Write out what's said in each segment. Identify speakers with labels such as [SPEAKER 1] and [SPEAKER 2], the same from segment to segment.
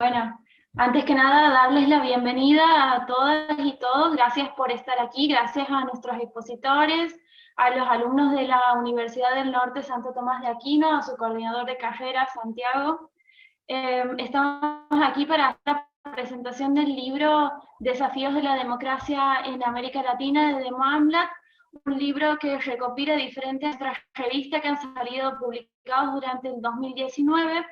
[SPEAKER 1] Bueno, antes que nada, darles la bienvenida a todas y todos. Gracias por estar aquí, gracias a nuestros expositores, a los alumnos de la Universidad del Norte Santo Tomás de Aquino, a su coordinador de carrera, Santiago. Estamos aquí para hacer la presentación del libro Desafíos de la Democracia en América Latina de Demo Amblat, un libro que recopila diferentes revistas que han salido publicados durante el 2019.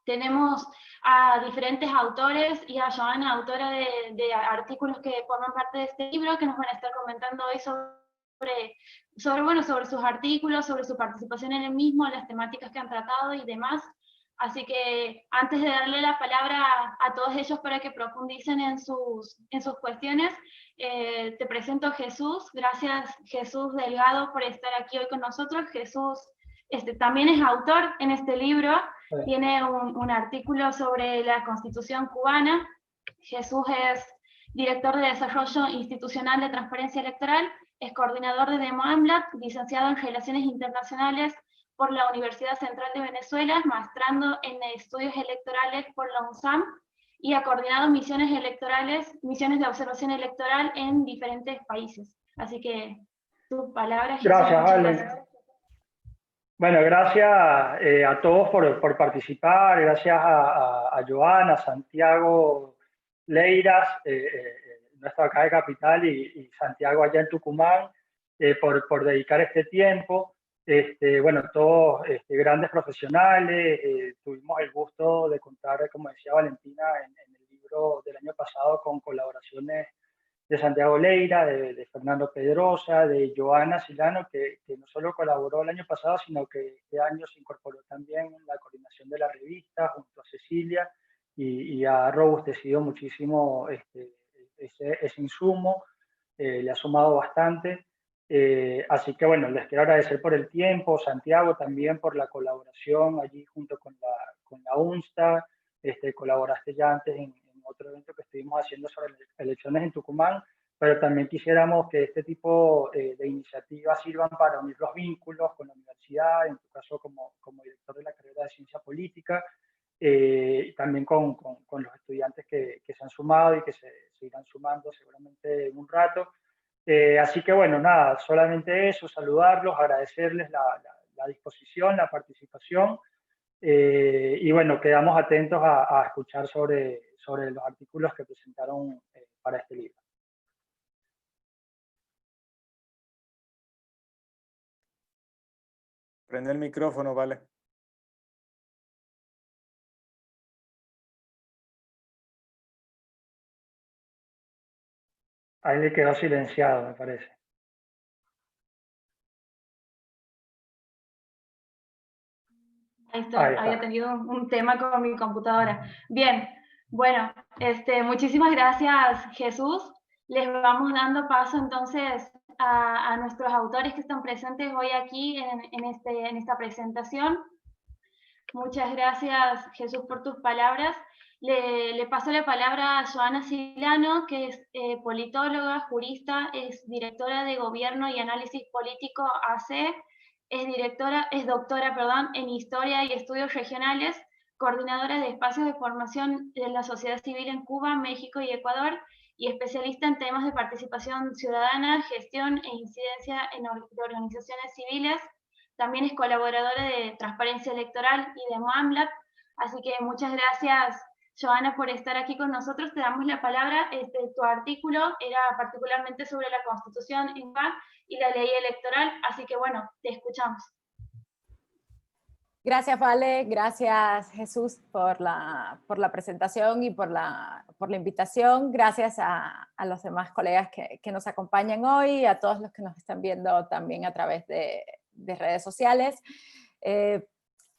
[SPEAKER 1] Tenemos a diferentes autores y a Joana, autora de artículos que forman parte de este libro, que nos van a estar comentando hoy sobre sus artículos, sobre su participación en el mismo, las temáticas que han tratado y demás. Así que antes de darle la palabra a todos ellos para que profundicen en sus cuestiones, te presento a Jesús. Gracias, Jesús Delgado, por estar aquí hoy con nosotros. Jesús también es autor en este libro, tiene un artículo sobre la Constitución cubana. Jesús es director de Desarrollo Institucional de Transparencia Electoral, es coordinador de Demo Amblat, licenciado en Relaciones Internacionales por la Universidad Central de Venezuela, maestrando en estudios electorales por la UNSAM, y ha coordinado misiones de observación electoral en diferentes países. Así que, tu palabra, Jesús.
[SPEAKER 2] Gracias, Ale. Bueno, gracias a todos por participar, gracias a Joana, Santiago Leiras, nuestro acá de Capital, y Santiago allá en Tucumán, por dedicar este tiempo. Bueno, todos grandes profesionales, tuvimos el gusto de contar, como decía Valentina, en el libro del año pasado con colaboraciones de Santiago Leira, de Fernando Pedrosa, de Joana Silano, que no solo colaboró el año pasado, sino que este año se incorporó también en la coordinación de la revista junto a Cecilia, y ha robustecido muchísimo ese insumo, le ha sumado bastante. Así que bueno, les quiero agradecer por el tiempo, Santiago también por la colaboración allí junto con la UNSTA, colaboraste ya antes en otro evento que estuvimos haciendo sobre elecciones en Tucumán, pero también quisiéramos que este tipo de iniciativas sirvan para unir los vínculos con la universidad, en tu caso como director de la carrera de Ciencia Política, también con los estudiantes que se han sumado y que se irán sumando seguramente en un rato. Así que bueno, nada, solamente eso, saludarlos, agradecerles la disposición, la participación, y bueno, quedamos atentos a escuchar sobre los artículos que presentaron para este libro.
[SPEAKER 3] Prende el micrófono, vale.
[SPEAKER 2] Ahí le quedó silenciado, me parece.
[SPEAKER 1] Ahí está. Había tenido un tema con mi computadora. Bien, bueno, muchísimas gracias, Jesús. Les vamos dando paso entonces a nuestros autores que están presentes hoy aquí en esta presentación. Muchas gracias, Jesús, por tus palabras. Le paso la palabra a Joana Silano, que es politóloga, jurista, es directora de Gobierno y Análisis Político AC, es doctora en Historia y Estudios Regionales, coordinadora de espacios de formación de la sociedad civil en Cuba, México y Ecuador, y especialista en temas de participación ciudadana, gestión e incidencia de organizaciones civiles. También es colaboradora de Transparencia Electoral y de Amblat. Así que muchas gracias, Joana, por estar aquí con nosotros. Te damos la palabra. Tu artículo era particularmente sobre la Constitución en Cuba y la ley electoral. Así que bueno, te escuchamos.
[SPEAKER 4] Gracias, Vale. Gracias, Jesús, por la presentación y por la invitación. Gracias a los demás colegas que nos acompañan hoy, a todos los que nos están viendo también a través de redes sociales.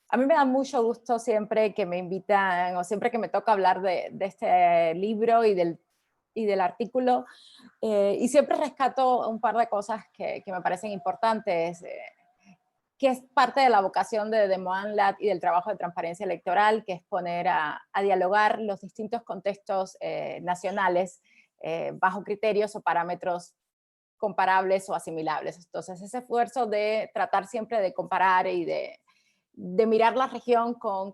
[SPEAKER 4] A mí me da mucho gusto siempre que me invitan o siempre que me toca hablar de este libro y del artículo, y siempre rescato un par de cosas que me parecen importantes, que es parte de la vocación de Demo Amblat y del trabajo de transparencia electoral, que es poner a dialogar los distintos contextos nacionales bajo criterios o parámetros comparables o asimilables. Entonces, ese esfuerzo de tratar siempre de comparar y de de mirar la región con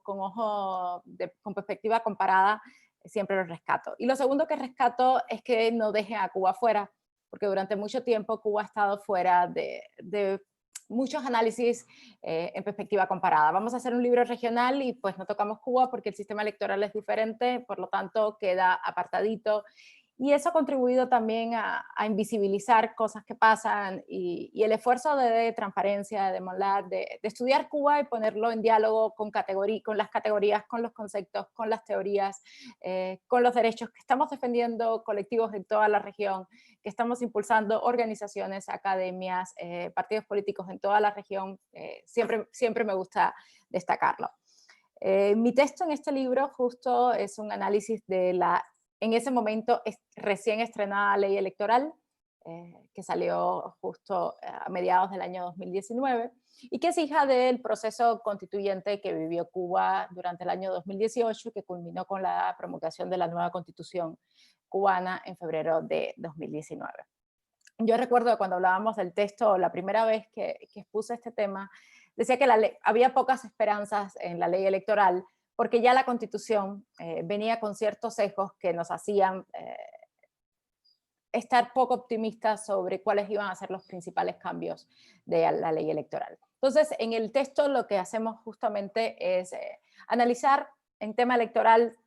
[SPEAKER 4] perspectiva comparada, siempre lo rescato. Y lo segundo que rescato es que no deje a Cuba fuera, porque durante mucho tiempo Cuba ha estado fuera de muchos análisis en perspectiva comparada. Vamos a hacer un libro regional y pues no tocamos Cuba porque el sistema electoral es diferente, por lo tanto queda apartadito. Y eso ha contribuido también a invisibilizar cosas que pasan y el esfuerzo de transparencia, de Monlat, de estudiar Cuba y ponerlo en diálogo con las categorías, con los conceptos, con las teorías, con los derechos que estamos defendiendo colectivos en toda la región, que estamos impulsando organizaciones, academias, partidos políticos en toda la región. Siempre me gusta destacarlo. Mi texto en este libro justo es un análisis de en ese momento recién estrenada ley electoral, que salió justo a mediados del año 2019, y que es hija del proceso constituyente que vivió Cuba durante el año 2018, que culminó con la promulgación de la nueva constitución cubana en febrero de 2019. Yo recuerdo cuando hablábamos del texto, la primera vez que expuse este tema, decía que había pocas esperanzas en la ley electoral, porque ya la Constitución venía con ciertos sesgos que nos hacían estar poco optimistas sobre cuáles iban a ser los principales cambios de la ley electoral. Entonces, en el texto lo que hacemos justamente es analizar en tema electoral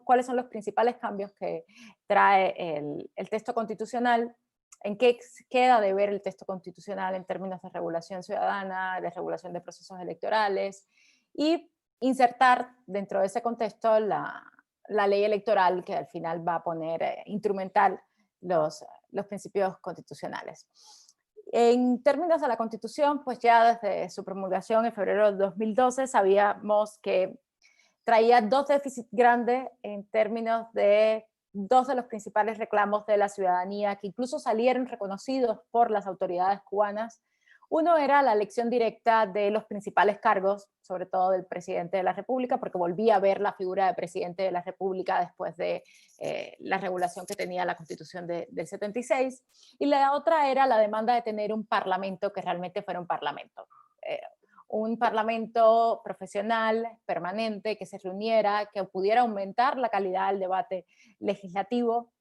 [SPEAKER 4] cuáles son los principales cambios que trae el texto constitucional, en qué queda de ver el texto constitucional en términos de regulación ciudadana, de regulación de procesos electorales, y insertar dentro de ese contexto la ley electoral que al final va a poner, instrumental los principios constitucionales. En términos de la Constitución, pues ya desde su promulgación en febrero de 2012 sabíamos que traía dos déficits grandes en términos de dos de los principales reclamos de la ciudadanía que incluso salieron reconocidos por las autoridades cubanas. Uno era la elección directa de los principales cargos, sobre todo del presidente de la República, porque volvía a ver la figura de presidente de la República después de la regulación que tenía la Constitución del 76. Y la otra era la demanda de tener un parlamento que realmente fuera un parlamento. Un parlamento profesional, permanente, que se reuniera, que pudiera aumentar la calidad del debate legislativo.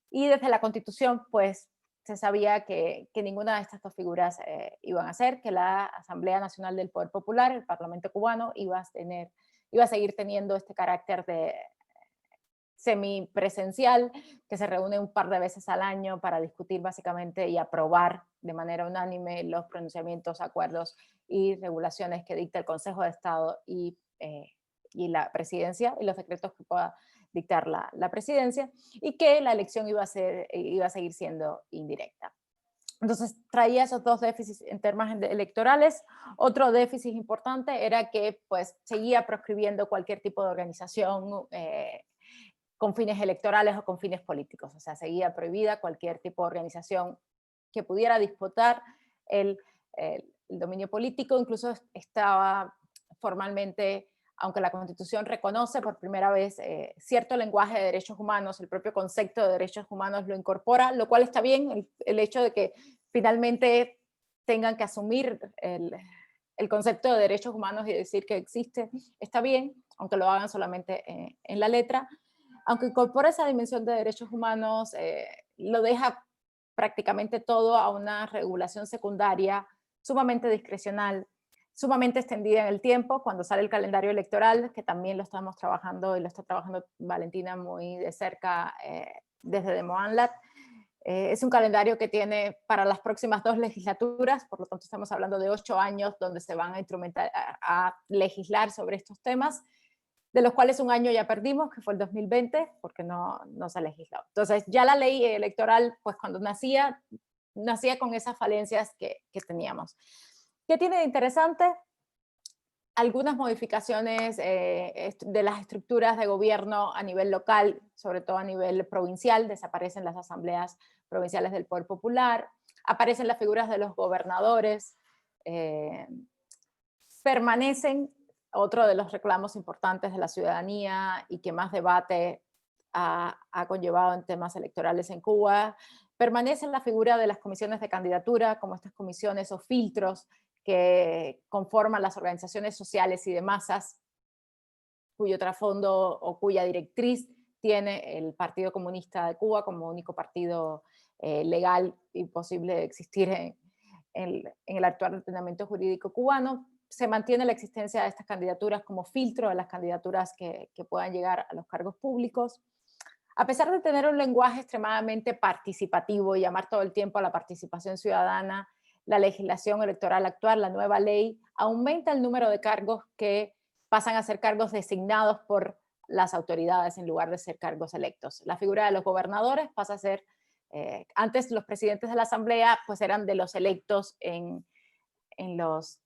[SPEAKER 4] Y desde la Constitución, pues, se sabía que ninguna de estas dos figuras iban a ser, que la Asamblea Nacional del Poder Popular, el Parlamento cubano, iba a seguir teniendo este carácter de semipresencial, que se reúne un par de veces al año para discutir básicamente y aprobar de manera unánime los pronunciamientos, acuerdos y regulaciones que dicta el Consejo de Estado y la presidencia, y los decretos que pueda dictar la presidencia, y que la elección iba a seguir siendo indirecta. Entonces traía esos dos déficits en términos electorales. Otro déficit importante era que pues seguía proscribiendo cualquier tipo de organización con fines electorales o con fines políticos. O sea, seguía prohibida cualquier tipo de organización que pudiera disputar el dominio político. Incluso estaba formalmente, aunque la Constitución reconoce por primera vez cierto lenguaje de derechos humanos, el propio concepto de derechos humanos lo incorpora, lo cual está bien, el hecho de que finalmente tengan que asumir el concepto de derechos humanos y decir que existe, está bien, aunque lo hagan solamente en la letra. Aunque incorpora esa dimensión de derechos humanos, lo deja prácticamente todo a una regulación secundaria sumamente discrecional, sumamente extendida en el tiempo. Cuando sale el calendario electoral, que también lo estamos trabajando y lo está trabajando Valentina muy de cerca desde Demoanlat, es un calendario que tiene para las próximas 2 legislaturas, por lo tanto estamos hablando de 8 años donde se van a instrumentar, a legislar sobre estos temas, de los cuales un año ya perdimos, que fue el 2020, porque no se legisló. Entonces ya la ley electoral, pues cuando nacía con esas falencias que teníamos. ¿Qué tiene de interesante? Algunas modificaciones de las estructuras de gobierno a nivel local, sobre todo a nivel provincial. Desaparecen las asambleas provinciales del Poder Popular, aparecen las figuras de los gobernadores, permanecen otro de los reclamos importantes de la ciudadanía y que más debate ha conllevado en temas electorales en Cuba. Permanece la figura de las comisiones de candidatura, como estas comisiones o filtros que conforman las organizaciones sociales y de masas, cuyo trasfondo o cuya directriz tiene el Partido Comunista de Cuba como único partido legal y posible de existir en el actual ordenamiento jurídico cubano. Se mantiene la existencia de estas candidaturas como filtro de las candidaturas que puedan llegar a los cargos públicos. A pesar de tener un lenguaje extremadamente participativo y llamar todo el tiempo a la participación ciudadana, la legislación electoral actual, la nueva ley, aumenta el número de cargos que pasan a ser cargos designados por las autoridades en lugar de ser cargos electos. La figura de los gobernadores pasa a ser, antes los presidentes de la asamblea pues eran de los electos en las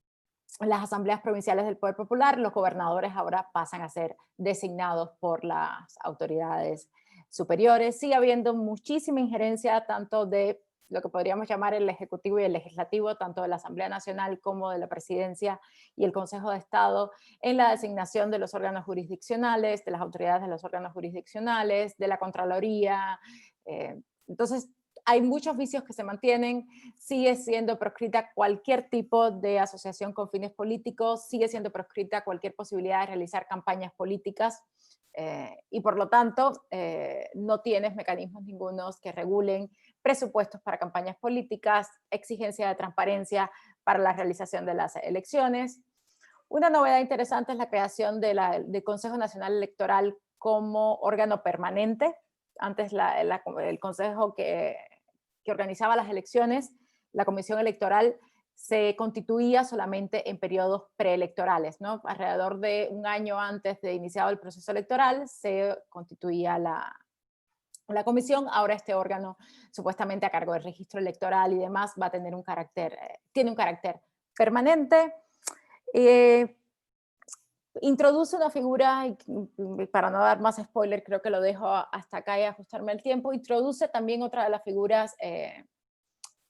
[SPEAKER 4] asambleas provinciales del Poder Popular, los gobernadores ahora pasan a ser designados por las autoridades superiores. Sigue habiendo muchísima injerencia tanto de lo que podríamos llamar el Ejecutivo y el Legislativo, tanto de la Asamblea Nacional como de la Presidencia y el Consejo de Estado, en la designación de los órganos jurisdiccionales, de las autoridades de los órganos jurisdiccionales, de la Contraloría. Entonces, hay muchos vicios que se mantienen, sigue siendo proscrita cualquier tipo de asociación con fines políticos, sigue siendo proscrita cualquier posibilidad de realizar campañas políticas, y por lo tanto no tienes mecanismos ningunos que regulen presupuestos para campañas políticas, exigencia de transparencia para la realización de las elecciones. Una novedad interesante es la creación del Consejo Nacional Electoral como órgano permanente. Antes el Consejo que organizaba las elecciones, la Comisión Electoral, se constituía solamente en periodos preelectorales, ¿no? Alrededor de un año antes de iniciado el proceso electoral se constituía la comisión. Ahora este órgano, supuestamente a cargo del registro electoral y demás, va a tener tiene un carácter permanente. Introduce una figura, para no dar más spoiler, creo que lo dejo hasta acá y ajustarme el tiempo, introduce también otra de las figuras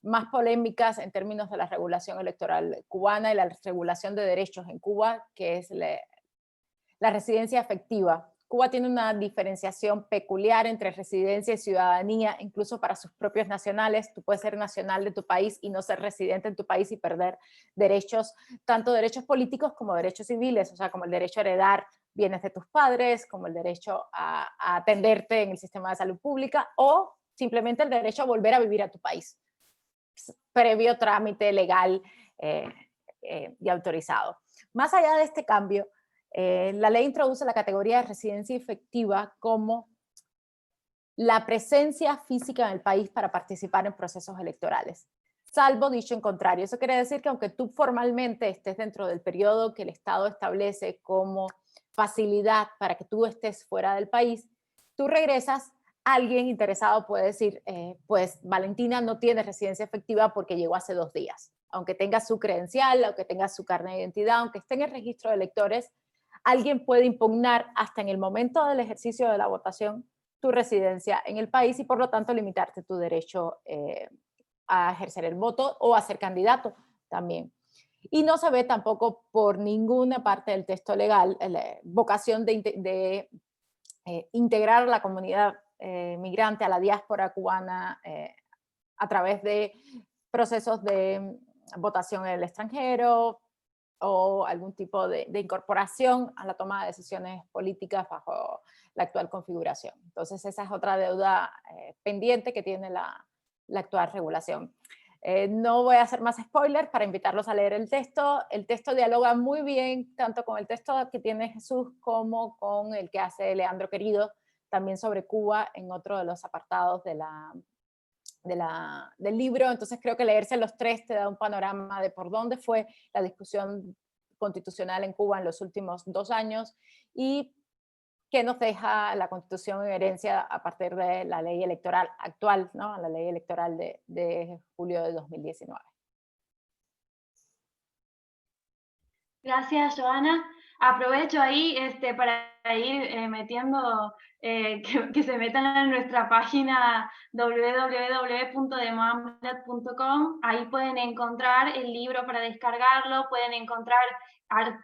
[SPEAKER 4] más polémicas en términos de la regulación electoral cubana y la regulación de derechos en Cuba, que es la residencia efectiva. Cuba tiene una diferenciación peculiar entre residencia y ciudadanía, incluso para sus propios nacionales. Tú puedes ser nacional de tu país y no ser residente en tu país y perder derechos, tanto derechos políticos como derechos civiles, o sea, como el derecho a heredar bienes de tus padres, como el derecho a atenderte en el sistema de salud pública, o simplemente el derecho a volver a vivir a tu país, previo trámite legal y autorizado. Más allá de este cambio, la ley introduce la categoría de residencia efectiva como la presencia física en el país para participar en procesos electorales, salvo dicho en contrario. Eso quiere decir que aunque tú formalmente estés dentro del periodo que el Estado establece como facilidad para que tú estés fuera del país, tú regresas, alguien interesado puede decir, pues Valentina no tiene residencia efectiva porque llegó hace 2 días. Aunque tenga su credencial, aunque tenga su carnet de identidad, aunque esté en el registro de electores, alguien puede impugnar hasta en el momento del ejercicio de la votación tu residencia en el país y por lo tanto limitarte tu derecho a ejercer el voto o a ser candidato también. Y no se ve tampoco por ninguna parte del texto legal la vocación de integrar a la comunidad migrante, a la diáspora cubana, a través de procesos de votación en el extranjero o algún tipo de incorporación a la toma de decisiones políticas bajo la actual configuración. Entonces esa es otra deuda pendiente que tiene la actual regulación. No voy a hacer más spoilers para invitarlos a leer el texto. El texto dialoga muy bien tanto con el texto que tiene Jesús como con el que hace Leandro Querido, también sobre Cuba en otro de los apartados del libro. Entonces creo que leerse los 3 te da un panorama de por dónde fue la discusión constitucional en Cuba en los últimos 2 años y qué nos deja la Constitución en herencia a partir de la ley electoral actual, ¿no? La ley electoral de julio de 2019.
[SPEAKER 1] Gracias, Joana. Aprovecho ahí para ir metiendo, que se metan en nuestra página www.democracia.com. Ahí pueden encontrar el libro para descargarlo, pueden encontrar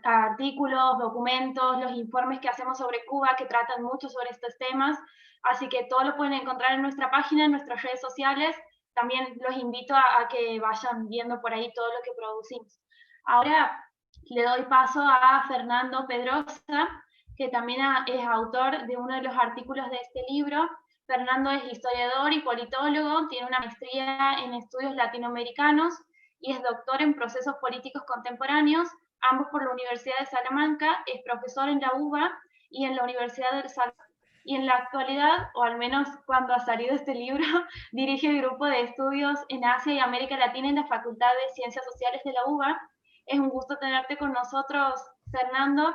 [SPEAKER 1] artículos, documentos, los informes que hacemos sobre Cuba que tratan mucho sobre estos temas. Así que todo lo pueden encontrar en nuestra página, en nuestras redes sociales. También los invito a que vayan viendo por ahí todo lo que producimos. Ahora le doy paso a Fernando Pedrosa, que también es autor de uno de los artículos de este libro. Fernando es historiador y politólogo, tiene una maestría en estudios latinoamericanos y es doctor en procesos políticos contemporáneos, ambos por la Universidad de Salamanca, es profesor en la UBA y en la Universidad de Salamanca. Y en la actualidad, o al menos cuando ha salido este libro, dirige el grupo de estudios en Asia y América Latina en la Facultad de Ciencias Sociales de la UBA. Es un gusto tenerte con nosotros, Fernando.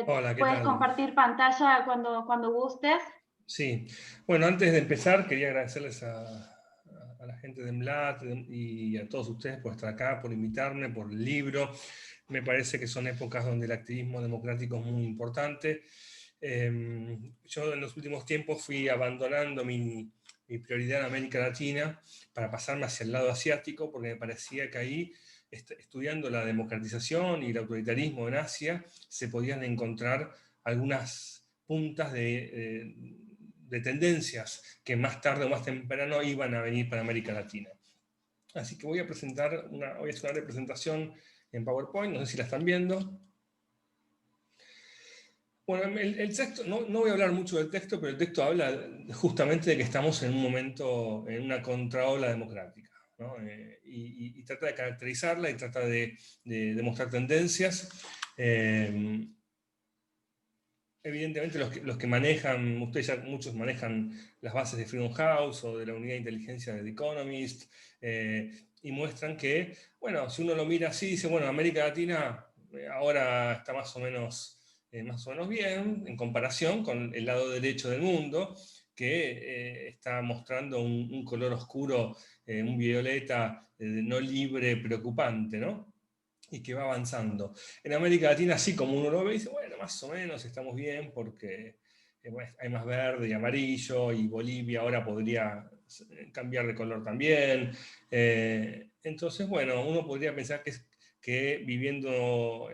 [SPEAKER 3] Hola, ¿qué
[SPEAKER 1] Puedes
[SPEAKER 3] tal?
[SPEAKER 1] compartir pantalla cuando gustes.
[SPEAKER 3] Sí, bueno, antes de empezar quería agradecerles a la gente de MLAT y a todos ustedes por estar acá, por invitarme, por el libro. Me parece que son épocas donde el activismo democrático es muy importante. Yo en los últimos tiempos fui abandonando mi prioridad en América Latina para pasarme hacia el lado asiático, porque me parecía que ahí, estudiando la democratización y el autoritarismo en Asia, se podían encontrar algunas puntas de tendencias que más tarde o más temprano iban a venir para América Latina. Así que voy a hacer una presentación en PowerPoint, no sé si la están viendo. Bueno, el texto, no voy a hablar mucho del texto, pero el texto habla justamente de que estamos en un momento, en una contraola democrática, ¿no? Y trata de caracterizarla y trata de demostrar tendencias. Evidentemente los que manejan, ustedes ya muchos manejan las bases de Freedom House o de la unidad de inteligencia de The Economist, y muestran que, bueno, si uno lo mira así, dice, bueno, América Latina ahora está más o menos bien en comparación con el lado derecho del mundo, que está mostrando un color oscuro, un violeta no libre, preocupante, ¿no? Y que va avanzando. En América Latina, así como uno lo ve, dice, bueno, más o menos estamos bien porque hay más verde y amarillo, y Bolivia ahora podría cambiar de color también. Entonces, bueno, uno podría pensar que viviendo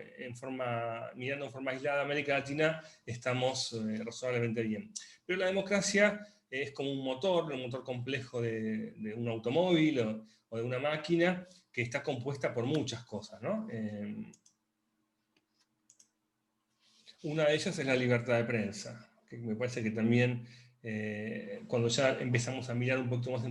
[SPEAKER 3] mirando en forma aislada América Latina, estamos razonablemente bien. Pero la democracia es como un motor complejo de un automóvil o de una máquina, que está compuesta por muchas cosas, ¿no? Una de ellas es la libertad de prensa, que me parece que también, cuando ya empezamos a mirar un poquito más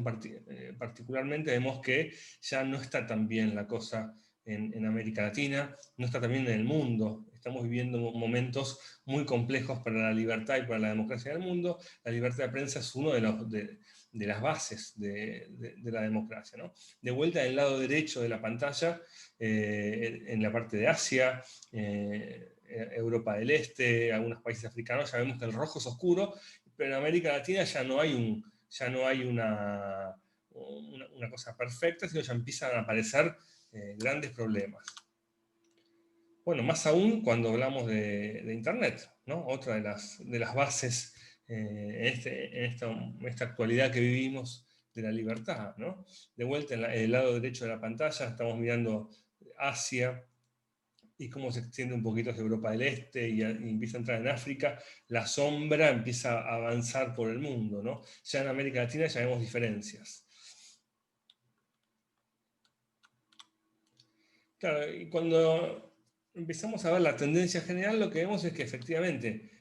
[SPEAKER 3] particularmente, vemos que ya no está tan bien la cosa en América Latina, no está tan bien en el mundo. Estamos viviendo momentos muy complejos para la libertad y para la democracia del mundo. La libertad de prensa es uno de las bases de la democracia, ¿no? De vuelta en el lado derecho de la pantalla, en la parte de Asia, Europa del Este, algunos países africanos, ya vemos que el rojo es oscuro, pero en América Latina ya no hay una cosa perfecta, sino ya empiezan a aparecer grandes problemas. Bueno, más aún cuando hablamos de Internet, ¿no? Otra de las bases en esta actualidad que vivimos de la libertad, ¿no? De vuelta en el lado derecho de la pantalla estamos mirando Asia y cómo se extiende un poquito hacia Europa del Este y empieza a entrar en África. La sombra empieza a avanzar por el mundo, ¿no? Ya en América Latina ya vemos diferencias. Claro, y cuando empezamos a ver la tendencia general, lo que vemos es que efectivamente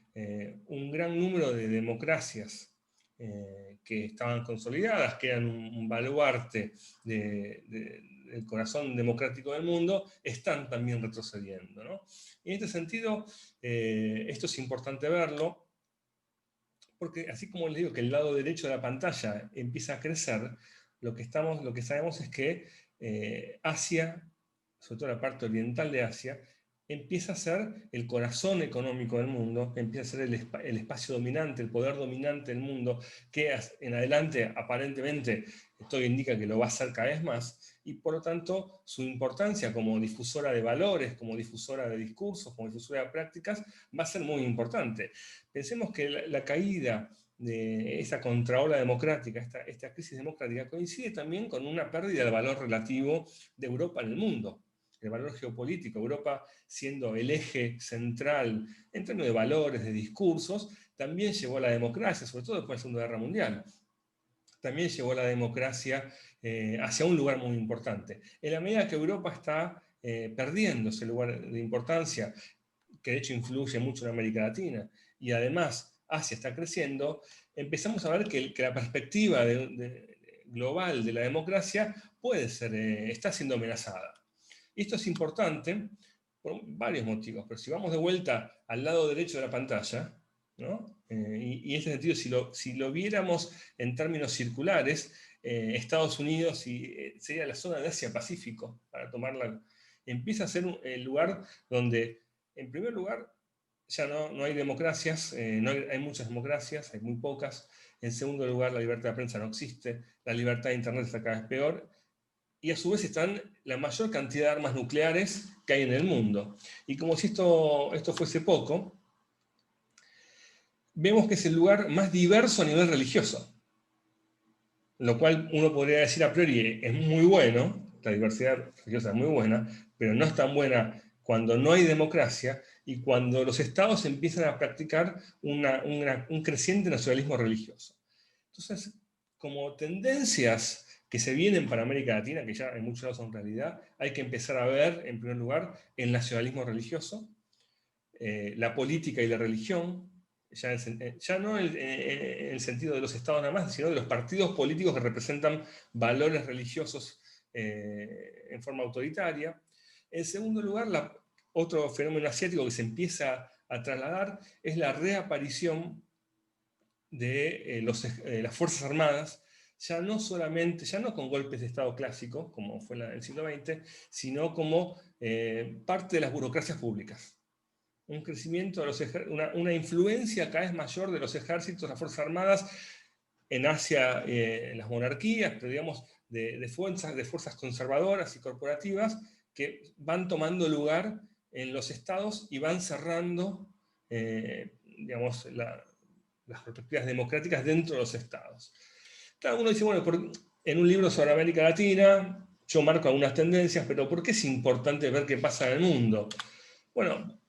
[SPEAKER 3] un gran número de democracias que estaban consolidadas, que eran un baluarte del corazón democrático del mundo, están también retrocediendo, ¿no? Y en este sentido, esto es importante verlo, porque así como les digo que el lado derecho de la pantalla empieza a crecer, lo que sabemos es que Asia, sobre todo la parte oriental de Asia, empieza a ser el corazón económico del mundo, empieza a ser el espacio dominante, el poder dominante del mundo, que en adelante aparentemente todo indica que lo va a hacer cada vez más, y por lo tanto su importancia como difusora de valores, como difusora de discursos, como difusora de prácticas, va a ser muy importante. Pensemos que la caída de esa contraola democrática, esta crisis democrática, coincide también con una pérdida del valor relativo de Europa en el mundo, el valor geopolítico. Europa, siendo el eje central en términos de valores, de discursos, también llevó a la democracia, sobre todo después de la Segunda Guerra Mundial. También llevó a la democracia hacia un lugar muy importante. En la medida que Europa está perdiendo ese lugar de importancia, que de hecho influye mucho en América Latina, y además Asia está creciendo, empezamos a ver que la perspectiva global de la democracia puede ser, está siendo amenazada. Y esto es importante por varios motivos, pero si vamos de vuelta al lado derecho de la pantalla, ¿no? Y en este sentido, si lo viéramos en términos circulares, Estados Unidos sería la zona de Asia-Pacífico, para tomarla, empieza a ser el lugar donde, en primer lugar, ya no hay democracias, hay muchas democracias, hay muy pocas. En segundo lugar, la libertad de prensa no existe, la libertad de Internet está cada vez peor, y a su vez están la mayor cantidad de armas nucleares que hay en el mundo. Y como si esto fuese poco, vemos que es el lugar más diverso a nivel religioso, lo cual uno podría decir a priori es muy bueno, la diversidad religiosa es muy buena, pero no es tan buena cuando no hay democracia y cuando los estados empiezan a practicar un creciente nacionalismo religioso. Entonces, como tendencias que se vienen para América Latina, que ya en muchos lados son realidad, hay que empezar a ver, en primer lugar, el nacionalismo religioso, la política y la religión, ya no en el sentido de los estados nada más, sino de los partidos políticos que representan valores religiosos en forma autoritaria. En segundo lugar, otro fenómeno asiático que se empieza a trasladar es la reaparición de las Fuerzas Armadas, ya no con golpes de Estado clásicos, como fue en el siglo XX, sino como parte de las burocracias públicas. Un crecimiento de una influencia cada vez mayor de los ejércitos, las Fuerzas Armadas, en Asia, en las monarquías, pero digamos, de fuerzas conservadoras y corporativas que van tomando lugar en los estados y van cerrando, digamos, las perspectivas democráticas dentro de los estados. Claro, uno dice, bueno, en un libro sobre América Latina, yo marco algunas tendencias, pero ¿por qué es importante ver qué pasa en el mundo? Bueno,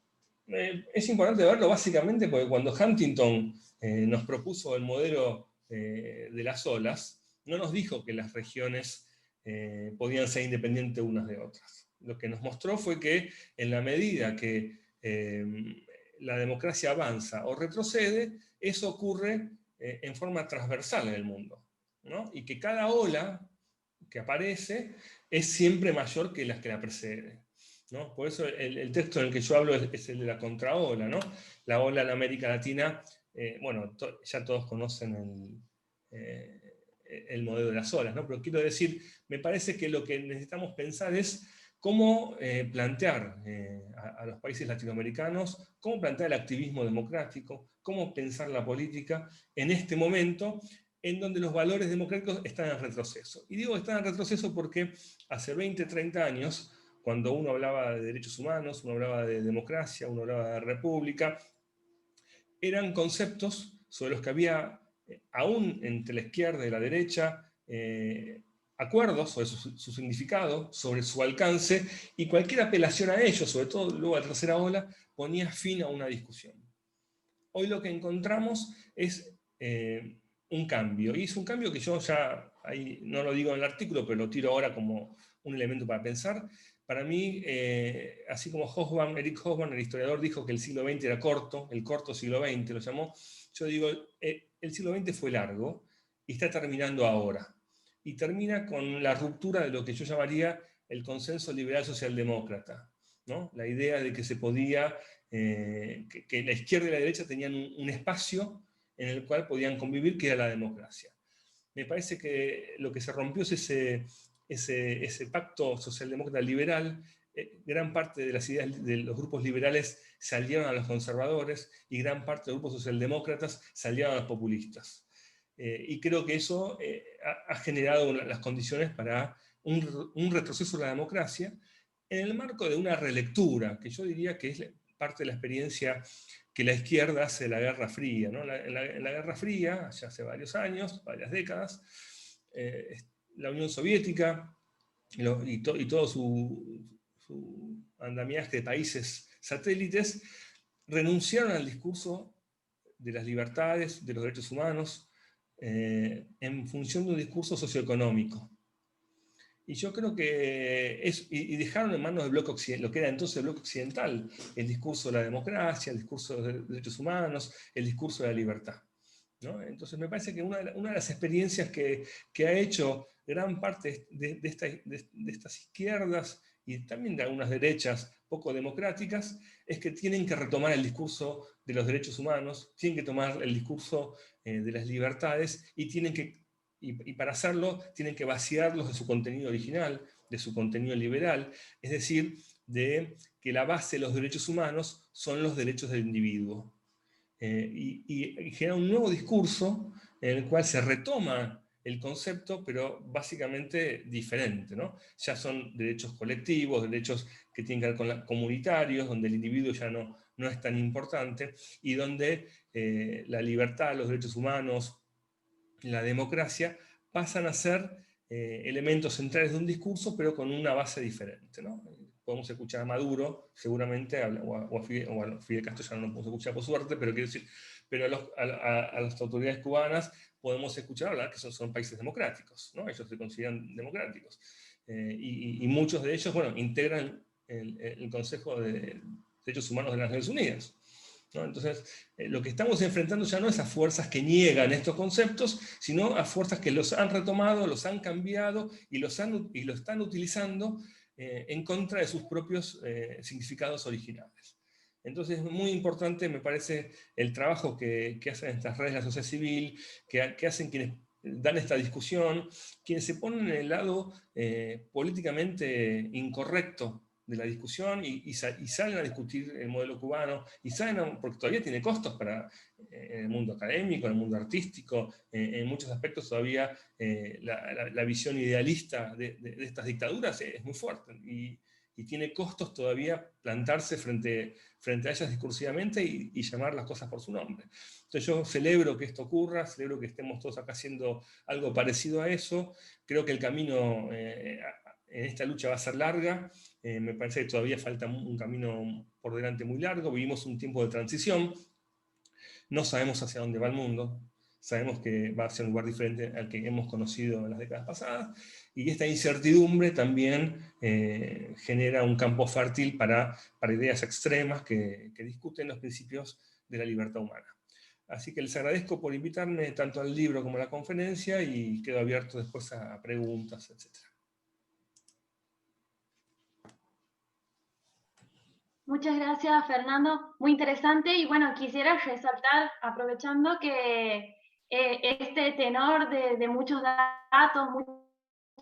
[SPEAKER 3] es importante verlo básicamente porque cuando Huntington nos propuso el modelo de las olas, no nos dijo que las regiones podían ser independientes unas de otras. Lo que nos mostró fue que en la medida que la democracia avanza o retrocede, eso ocurre en forma transversal en el mundo, ¿no? Y que cada ola que aparece es siempre mayor que las que la preceden, ¿no? Por eso el texto en el que yo hablo es el de la contraola, ¿no? La ola en América Latina, bueno, ya todos conocen el modelo de las olas, ¿no? Pero quiero decir, me parece que lo que necesitamos pensar es cómo plantear a los países latinoamericanos, cómo plantear el activismo democrático, cómo pensar la política en este momento en donde los valores democráticos están en retroceso. Y digo que están en retroceso porque hace 20, 30 años, cuando uno hablaba de derechos humanos, uno hablaba de democracia, uno hablaba de república, eran conceptos sobre los que había, aún entre la izquierda y la derecha, acuerdos sobre su significado, sobre su alcance, y cualquier apelación a ellos, sobre todo luego a la tercera ola, ponía fin a una discusión. Hoy lo que encontramos es un cambio, y es un cambio que yo ya, ahí no lo digo en el artículo, pero lo tiro ahora como un elemento para pensar. Para mí, así como Eric Hobsbawm, el historiador, dijo que el siglo XX era corto, el corto siglo XX lo llamó, yo digo, el siglo XX fue largo y está terminando ahora. Y termina con la ruptura de lo que yo llamaría el consenso liberal socialdemócrata, ¿no? La idea de que se podía, que la izquierda y la derecha tenían un espacio en el cual podían convivir, que era la democracia. Me parece que lo que se rompió es ese pacto socialdemócrata liberal. Gran parte de las ideas de los grupos liberales se aliaron a los conservadores y gran parte de los grupos socialdemócratas se aliaron a los populistas. Y creo que eso ha generado las condiciones para un retroceso de la democracia en el marco de una relectura, que yo diría que es parte de la experiencia que la izquierda hace de la Guerra Fría, ¿no? En la Guerra Fría, ya hace varios años, varias décadas, la Unión Soviética y todo su andamiaje de países satélites renunciaron al discurso de las libertades, de los derechos humanos, en función de un discurso socioeconómico. Y yo creo que y dejaron en manos del bloque occidental, lo que era entonces el bloque occidental, el discurso de la democracia, el discurso de los derechos humanos, el discurso de la libertad, ¿no? Entonces me parece que una de las experiencias que ha hecho gran parte de estas izquierdas y también de algunas derechas poco democráticas es que tienen que retomar el discurso de los derechos humanos, tienen que tomar el discurso de las libertades y para hacerlo tienen que vaciarlos de su contenido original, de su contenido liberal, es decir, de que la base de los derechos humanos son los derechos del individuo. Y genera un nuevo discurso en el cual se retoma el concepto, pero básicamente diferente, ¿no? Ya son derechos colectivos, derechos que tienen que ver con comunitarios, donde el individuo ya no es tan importante, y donde la libertad, los derechos humanos, la democracia pasan a ser elementos centrales de un discurso, pero con una base diferente, ¿no? Podemos escuchar a Maduro, seguramente, o a Fidel Castro ya no lo podemos escuchar por suerte, pero quiero decir, pero a las autoridades cubanas podemos escuchar hablar que son países democráticos, ¿no? Ellos se consideran democráticos. Y muchos de ellos, bueno, integran el Consejo de Derechos Humanos de las Naciones Unidas, ¿no? Entonces, lo que estamos enfrentando ya no es a fuerzas que niegan estos conceptos, sino a fuerzas que los han retomado, los han cambiado y lo están utilizando en contra de sus propios significados originales. Entonces es muy importante, me parece, el trabajo que hacen estas redes de la sociedad civil, que hacen quienes dan esta discusión, quienes se ponen en el lado políticamente incorrecto de la discusión y salen a discutir el modelo cubano, porque todavía tiene costos en el mundo académico, en el mundo artístico, en muchos aspectos todavía la visión idealista de estas dictaduras es muy fuerte y tiene costos todavía plantarse frente a ellas discursivamente y llamar las cosas por su nombre. Entonces yo celebro que esto ocurra, celebro que estemos todos acá haciendo algo parecido a eso. Creo que el camino en esta lucha va a ser larga. Me parece que todavía falta un camino por delante muy largo. Vivimos un tiempo de transición. No sabemos hacia dónde va el mundo. Sabemos que va a ser un lugar diferente al que hemos conocido en las décadas pasadas. Y esta incertidumbre también genera un campo fértil para ideas extremas que discuten los principios de la libertad humana. Así que les agradezco por invitarme tanto al libro como a la conferencia y quedo abierto después a preguntas, etc.
[SPEAKER 1] Muchas gracias, Fernando. Muy interesante. Y bueno, quisiera resaltar, aprovechando que este tenor de muchos datos, mucha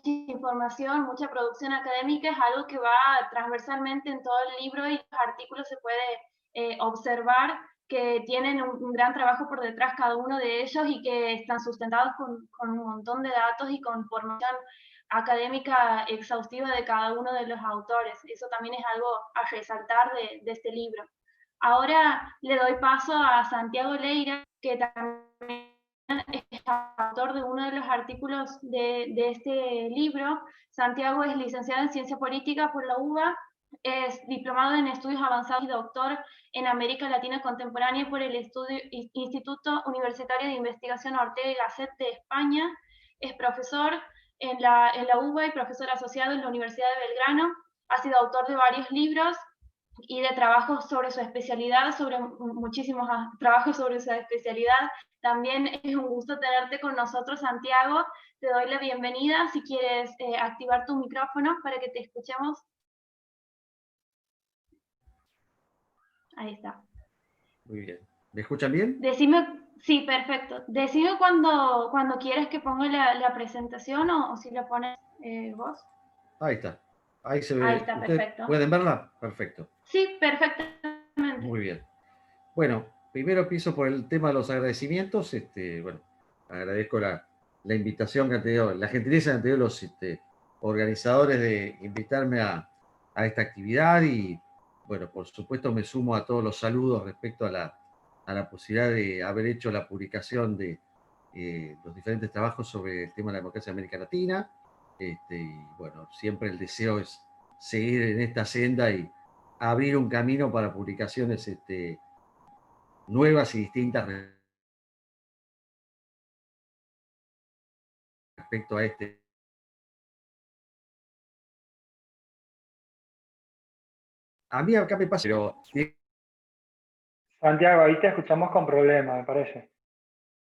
[SPEAKER 1] información, mucha producción académica es algo que va transversalmente en todo el libro y los artículos se puede observar que tienen un gran trabajo por detrás cada uno de ellos y que están sustentados con un montón de datos y con formación académica exhaustiva de cada uno de los autores. Eso también es algo a resaltar de este libro. Ahora le doy paso a Santiago Leira, que también es autor de uno de los artículos de este libro. Santiago es licenciado en Ciencia Política por la UBA, es diplomado en Estudios Avanzados y doctor en América Latina Contemporánea por el Instituto Universitario de Investigación Ortega y Gasset de España, es profesor en la UBA y profesor asociado en la Universidad de Belgrano, ha sido autor de varios libros y de trabajos sobre su especialidad, sobre muchísimos trabajos sobre su especialidad. También es un gusto tenerte con nosotros, Santiago. Te doy la bienvenida. Si quieres activar tu micrófono para que te escuchemos. Ahí está.
[SPEAKER 5] Muy bien. ¿Me escuchan bien?
[SPEAKER 1] Decime, sí, perfecto. Decime cuando quieres que ponga la presentación o si la pones vos.
[SPEAKER 5] Ahí está. Ahí se ve.
[SPEAKER 1] Ahí está,
[SPEAKER 5] ¿Ustedes
[SPEAKER 1] perfecto.
[SPEAKER 5] pueden verla? Perfecto.
[SPEAKER 1] Sí, perfectamente.
[SPEAKER 5] Muy bien. Bueno, primero empiezo por el tema de los agradecimientos. Bueno, agradezco la invitación que han tenido, la gentileza que han tenido los organizadores de invitarme a esta actividad y, bueno, por supuesto me sumo a todos los saludos respecto a la posibilidad de haber hecho la publicación de los diferentes trabajos sobre el tema de la democracia en América Latina. Y bueno, siempre el deseo es seguir en esta senda y abrir un camino para publicaciones nuevas y distintas respecto a este A mí acá me pasa, pero
[SPEAKER 2] Santiago, ahí te escuchamos con problemas, me parece.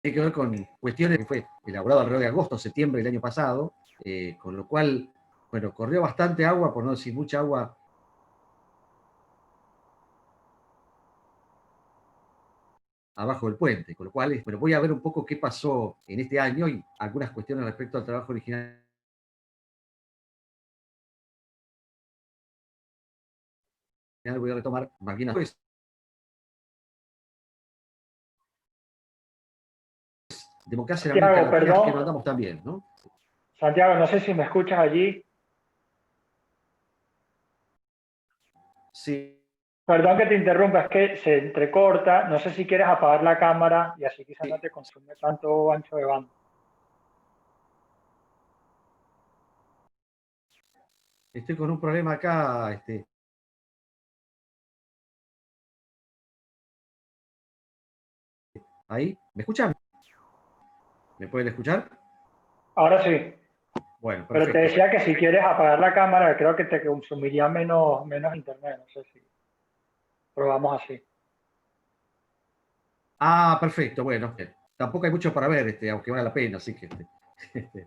[SPEAKER 5] tiene que ver con cuestiones que fue elaborado alrededor de agosto, septiembre del año pasado, con lo cual, bueno, corrió bastante agua, por no decir mucha agua, abajo del puente, con lo cual, bueno, voy a ver un poco qué pasó en este año y algunas cuestiones respecto al trabajo original. Voy a retomar más bien después. Democracia en América
[SPEAKER 2] Santiago,
[SPEAKER 5] Latina, que no
[SPEAKER 2] perdón.
[SPEAKER 5] andamos tan bien, ¿no?
[SPEAKER 2] Santiago, no sé si me escuchas allí.
[SPEAKER 5] Sí,
[SPEAKER 2] Perdón que te interrumpa, es que se entrecorta. No sé si quieres apagar la cámara y así quizás no te consume tanto ancho de banda.
[SPEAKER 5] estoy con un problema acá. Ahí, ¿me escuchan? ¿Me pueden escuchar?
[SPEAKER 2] Ahora sí,
[SPEAKER 5] Bueno,
[SPEAKER 2] pero te
[SPEAKER 5] perfecto.
[SPEAKER 2] decía que si quieres apagar la cámara, creo que te consumiría menos internet. No sé si probamos así.
[SPEAKER 5] Ah, perfecto, bueno. Tampoco hay mucho para ver, aunque vale la pena, así que.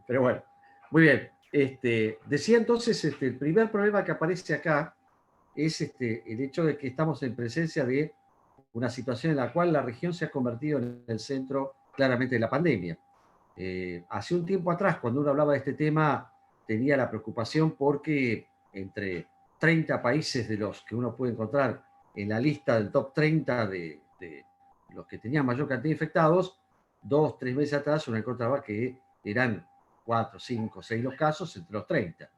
[SPEAKER 5] Pero bueno, muy bien. Decía entonces, el primer problema que aparece acá es el hecho de que estamos en presencia de una situación en la cual la región se ha convertido en el centro claramente de la pandemia. Hace un tiempo atrás, cuando uno hablaba de este tema, tenía la preocupación porque entre 30 países de los que uno puede encontrar en la lista del top 30 de los que tenían mayor cantidad de infectados, 2, 3 meses atrás uno encontraba que eran 4, 5, 6 los casos entre los 30.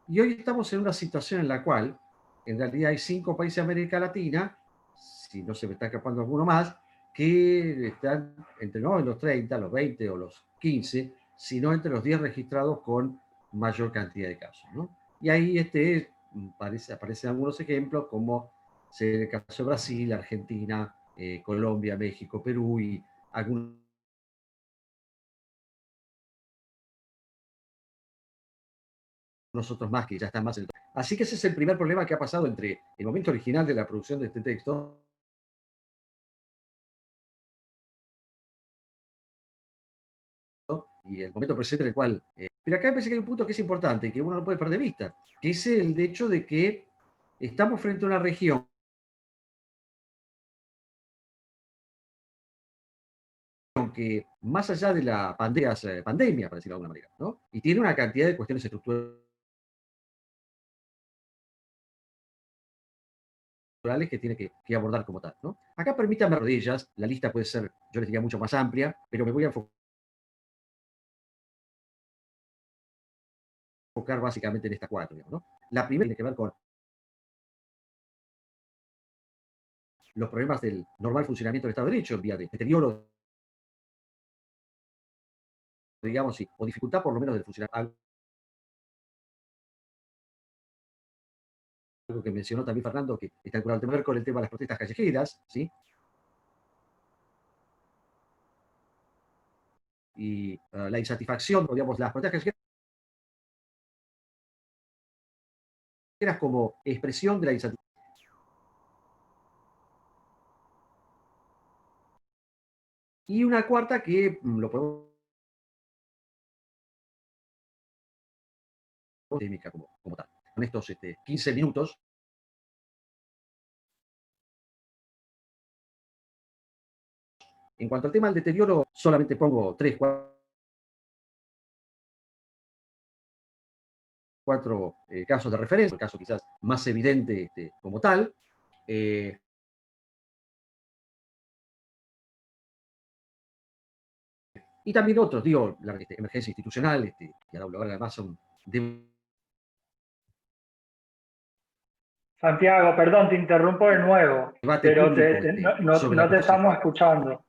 [SPEAKER 5] Y hoy estamos en una situación en la cual en realidad hay 5 países de América Latina, si no se me está escapando alguno más, que están entre no en los 30, los 20 o los 15, sino entre los 10 registrados con mayor cantidad de casos, ¿no? Y ahí aparecen algunos ejemplos, como ser el caso de Brasil, Argentina, Colombia, México, Perú y algunos otros más que ya están más en el... Así que ese es el primer problema que ha pasado entre el momento original de la producción de este texto y el momento presente en el cual... pero acá me parece que hay un punto que es importante, que uno no puede perder de vista, que es el hecho de que estamos frente a una región que, más allá de la pandemia, para decirlo de alguna manera, ¿no? Y tiene una cantidad de cuestiones estructurales que tiene que abordar como tal, ¿no? Acá permítanme rodillas, la lista puede ser, yo les diría, mucho más amplia, pero me voy a enfocar básicamente en estas cuatro, digamos, ¿no? La primera tiene que ver con los problemas del normal funcionamiento del Estado de Derecho en vía de deterioro, digamos, o dificultad por lo menos del funcionamiento. Algo que mencionó también Fernando, que está vinculado a ver con el tema de las protestas callejeras, ¿sí? Y la insatisfacción, digamos, las protestas callejeras como expresión de la insatisfacción. Y una cuarta que lo podemos técnica como tal. Con estos 15 minutos, en cuanto al tema del deterioro, solamente pongo 3, 4 casos de referencia, el caso quizás más evidente como tal. Eh, y también otros, digo, la emergencia institucional, que ahora además son
[SPEAKER 2] Santiago, perdón, te interrumpo de nuevo,
[SPEAKER 5] debate
[SPEAKER 2] pero
[SPEAKER 5] público sobre la
[SPEAKER 2] no te
[SPEAKER 5] cuestión.
[SPEAKER 2] estamos escuchando.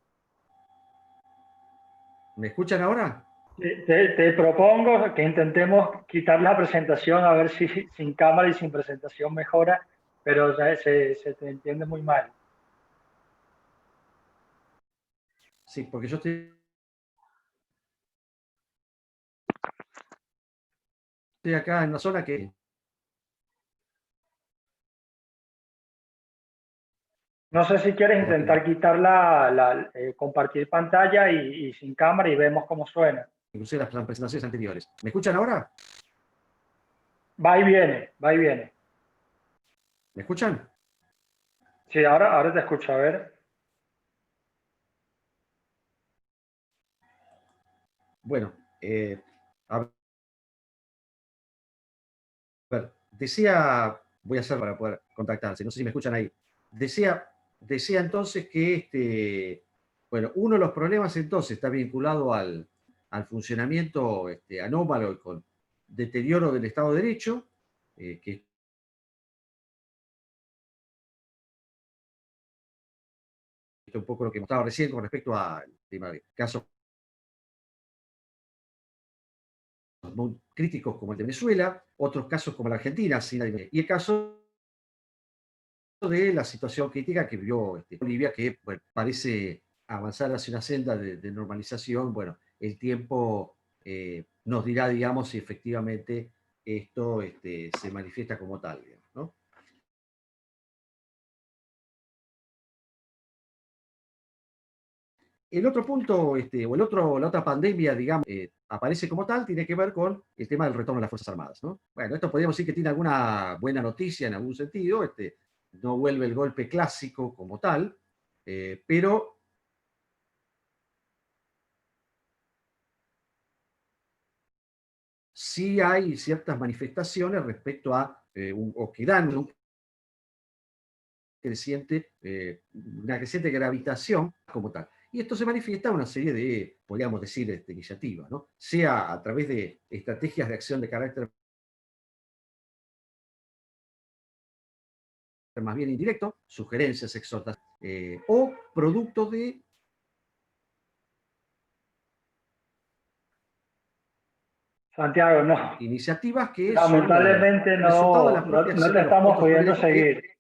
[SPEAKER 5] ¿Me escuchan ahora?
[SPEAKER 2] Te propongo que intentemos quitar la presentación a ver si sin cámara y sin presentación mejora, pero se te entiende muy mal.
[SPEAKER 5] Sí, porque yo estoy acá en una zona que
[SPEAKER 2] No sé si quieres intentar quitar compartir pantalla y sin cámara y vemos cómo suena.
[SPEAKER 5] Inclusive las presentaciones anteriores. ¿Me escuchan ahora?
[SPEAKER 2] Va y viene, va y viene.
[SPEAKER 5] ¿Me escuchan?
[SPEAKER 2] Sí, ahora te escucho, a ver.
[SPEAKER 5] Bueno, a ver, decía, voy a hacer para poder contactarse, no sé si me escuchan ahí. Decía entonces que bueno, uno de los problemas entonces está vinculado al funcionamiento anómalo y con deterioro del Estado de Derecho, que es un poco lo que mostraba recién con respecto al tema de casos muy críticos como el de Venezuela, otros casos como la Argentina, y el caso de la situación crítica que vivió Bolivia, que bueno, parece avanzar hacia una senda de normalización. Bueno, el tiempo nos dirá, digamos, si efectivamente esto se manifiesta como tal, digamos, ¿no? El otro punto, la otra pandemia, digamos, aparece como tal, tiene que ver con el tema del retorno de las Fuerzas Armadas, ¿no? Bueno, esto podríamos decir que tiene alguna buena noticia en algún sentido, no vuelve el golpe clásico como tal, pero sí hay ciertas manifestaciones respecto a, o que dan una creciente gravitación como tal. Y esto se manifiesta en una serie de, podríamos decir, iniciativas, ¿no? Sea a través de estrategias de acción de carácter más bien indirecto, sugerencias, exhortaciones, o producto de
[SPEAKER 2] Santiago, no.
[SPEAKER 5] iniciativas que son, bueno,
[SPEAKER 2] Lamentablemente
[SPEAKER 5] resultado de la
[SPEAKER 2] no
[SPEAKER 5] propia
[SPEAKER 2] te
[SPEAKER 5] acción de los
[SPEAKER 2] estamos
[SPEAKER 5] cuerpos
[SPEAKER 2] pudiendo
[SPEAKER 5] jurídicos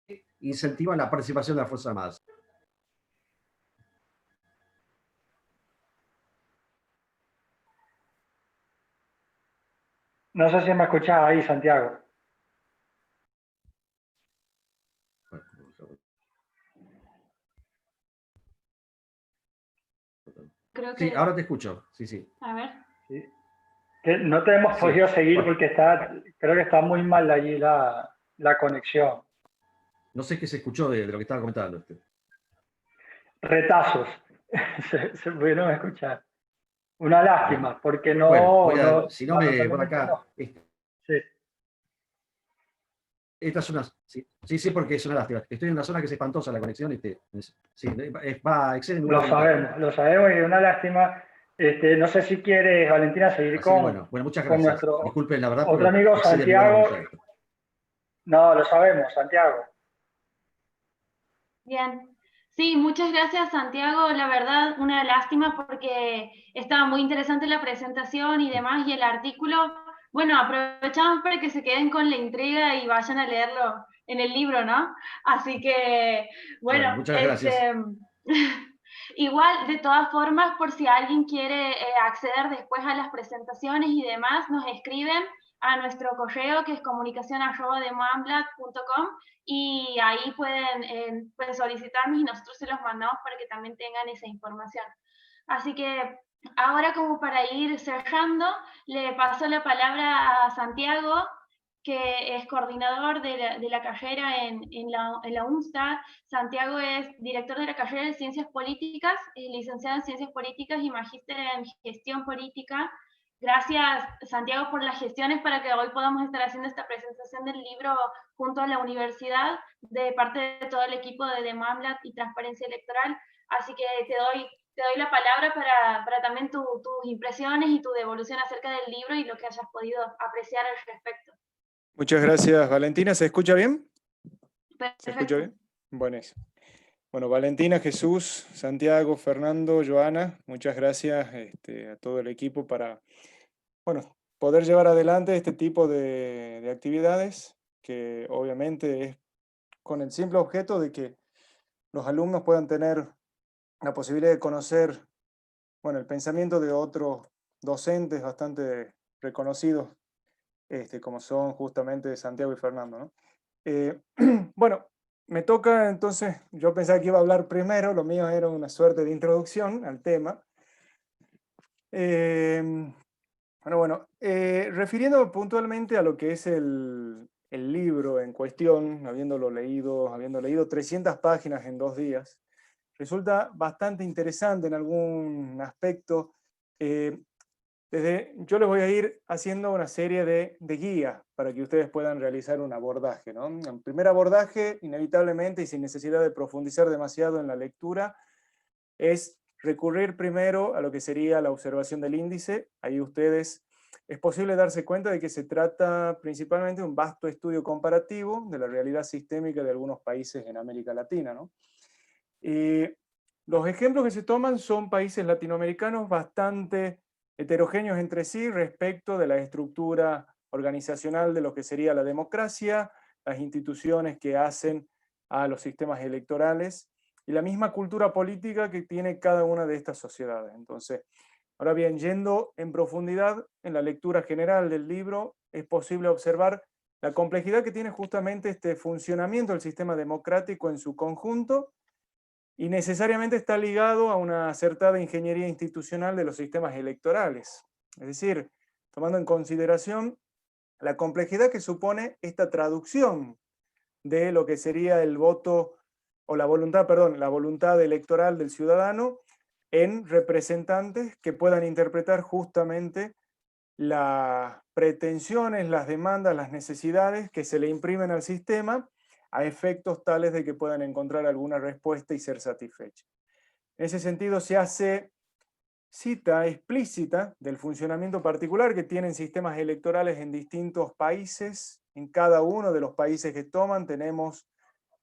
[SPEAKER 5] que
[SPEAKER 2] seguir.
[SPEAKER 5] incentivan la participación de las Fuerzas Armadas.
[SPEAKER 2] No sé si me escuchas ahí, Santiago.
[SPEAKER 1] Creo
[SPEAKER 5] Sí,
[SPEAKER 1] que,
[SPEAKER 5] ahora te escucho. Sí, sí.
[SPEAKER 1] a ver.
[SPEAKER 2] Sí. Que no te hemos
[SPEAKER 5] Sí.
[SPEAKER 2] podido seguir
[SPEAKER 5] Bueno,
[SPEAKER 2] porque creo que está muy mal allí la conexión.
[SPEAKER 5] no sé qué se escuchó de lo que estaba comentando.
[SPEAKER 2] Retazos se pudieron escuchar. Una
[SPEAKER 5] Bueno,
[SPEAKER 2] lástima, porque
[SPEAKER 5] bueno, si no me por
[SPEAKER 2] lamentablemente
[SPEAKER 5] acá.
[SPEAKER 2] no. Sí.
[SPEAKER 5] Esta es una. Sí, sí, sí, porque es una lástima. Estoy en una zona que es espantosa la conexión. Sí, va, excede un
[SPEAKER 2] Lo
[SPEAKER 5] megabit.
[SPEAKER 2] sabemos y es una lástima. No sé si quieres, Valentina, seguir
[SPEAKER 5] Así que bueno, muchas
[SPEAKER 2] con
[SPEAKER 5] gracias.
[SPEAKER 2] nuestro
[SPEAKER 5] Disculpen la verdad,
[SPEAKER 2] otro
[SPEAKER 5] pero
[SPEAKER 2] amigo
[SPEAKER 5] excede mi hora de
[SPEAKER 2] Santiago.
[SPEAKER 5] usar esto.
[SPEAKER 2] No, lo sabemos, Santiago.
[SPEAKER 1] Bien. Sí, muchas gracias, Santiago. La verdad, una lástima porque estaba muy interesante la presentación y demás, y el artículo. Bueno, aprovechamos para que se queden con la intriga y vayan a leerlo en el libro, ¿no? Así que,
[SPEAKER 5] Bueno,
[SPEAKER 1] bueno,
[SPEAKER 5] muchas gracias.
[SPEAKER 1] igual, de todas formas, por si alguien quiere acceder después a las presentaciones y demás, nos escriben a nuestro correo que es comunicacion@demoamblat.com y ahí pueden solicitarnos y nosotros se los mandamos para que también tengan esa información. Así que ahora, como para ir cerrando, le paso la palabra a Santiago, que es coordinador de la carrera en la UNSTA. Santiago es director de la carrera de Ciencias Políticas, licenciado en Ciencias Políticas y magíster en Gestión Política. Gracias, Santiago, por las gestiones para que hoy podamos estar haciendo esta presentación del libro junto a la universidad, de parte de todo el equipo de Demamblat y Transparencia Electoral. Así que te doy la palabra para también tus impresiones y tu devolución acerca del libro y lo que hayas podido apreciar al respecto.
[SPEAKER 6] Muchas gracias, Valentina. ¿Se escucha bien?
[SPEAKER 1] Perfecto.
[SPEAKER 6] ¿Se escucha bien? Buenísimo. Bueno, Valentina, Jesús, Santiago, Fernando, Joana, muchas gracias a todo el equipo para poder llevar adelante este tipo de actividades que obviamente es con el simple objeto de que los alumnos puedan tener la posibilidad de conocer el pensamiento de otros docentes bastante reconocidos, como son justamente Santiago y Fernando, ¿no? Bueno, me toca entonces, yo pensaba que iba a hablar primero, lo mío era una suerte de introducción al tema. Refiriendo puntualmente a lo que es el libro en cuestión, habiendo leído 300 páginas en 2 días, resulta bastante interesante en algún aspecto. Yo les voy a ir haciendo una serie de guías para que ustedes puedan realizar un abordaje, ¿no? En primer abordaje, inevitablemente y sin necesidad de profundizar demasiado en la lectura, es recurrir primero a lo que sería la observación del índice. Ahí es posible darse cuenta de que se trata principalmente de un vasto estudio comparativo de la realidad sistémica de algunos países en América Latina, ¿no? Los ejemplos que se toman son países latinoamericanos bastante heterogéneos entre sí respecto de la estructura organizacional de lo que sería la democracia, las instituciones que hacen a los sistemas electorales y la misma cultura política que tiene cada una de estas sociedades. Entonces, ahora bien, yendo en profundidad en la lectura general del libro, es posible observar la complejidad que tiene justamente este funcionamiento del sistema democrático en su conjunto y necesariamente está ligado a una acertada ingeniería institucional de los sistemas electorales. Es decir, tomando en consideración la complejidad que supone esta traducción de lo que sería el voto, o la voluntad electoral del ciudadano en representantes que puedan interpretar justamente las pretensiones, las demandas, las necesidades que se le imprimen al sistema a efectos tales de que puedan encontrar alguna respuesta y ser satisfechos. En ese sentido se hace cita explícita del funcionamiento particular que tienen sistemas electorales en distintos países. En cada uno de los países que toman tenemos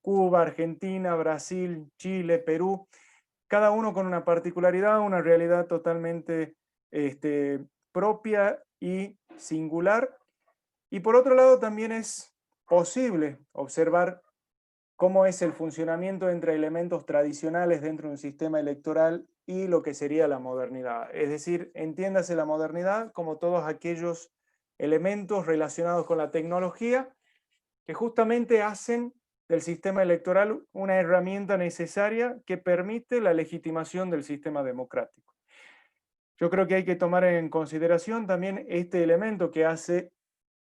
[SPEAKER 6] Cuba, Argentina, Brasil, Chile, Perú, cada uno con una particularidad, una realidad totalmente propia y singular. Y por otro lado también es posible observar cómo es el funcionamiento entre elementos tradicionales dentro de un sistema electoral y lo que sería la modernidad. Es decir, entiéndase la modernidad como todos aquellos elementos relacionados con la tecnología que justamente hacen del sistema electoral una herramienta necesaria que permite la legitimación del sistema democrático. Yo creo que hay que tomar en consideración también este elemento que hace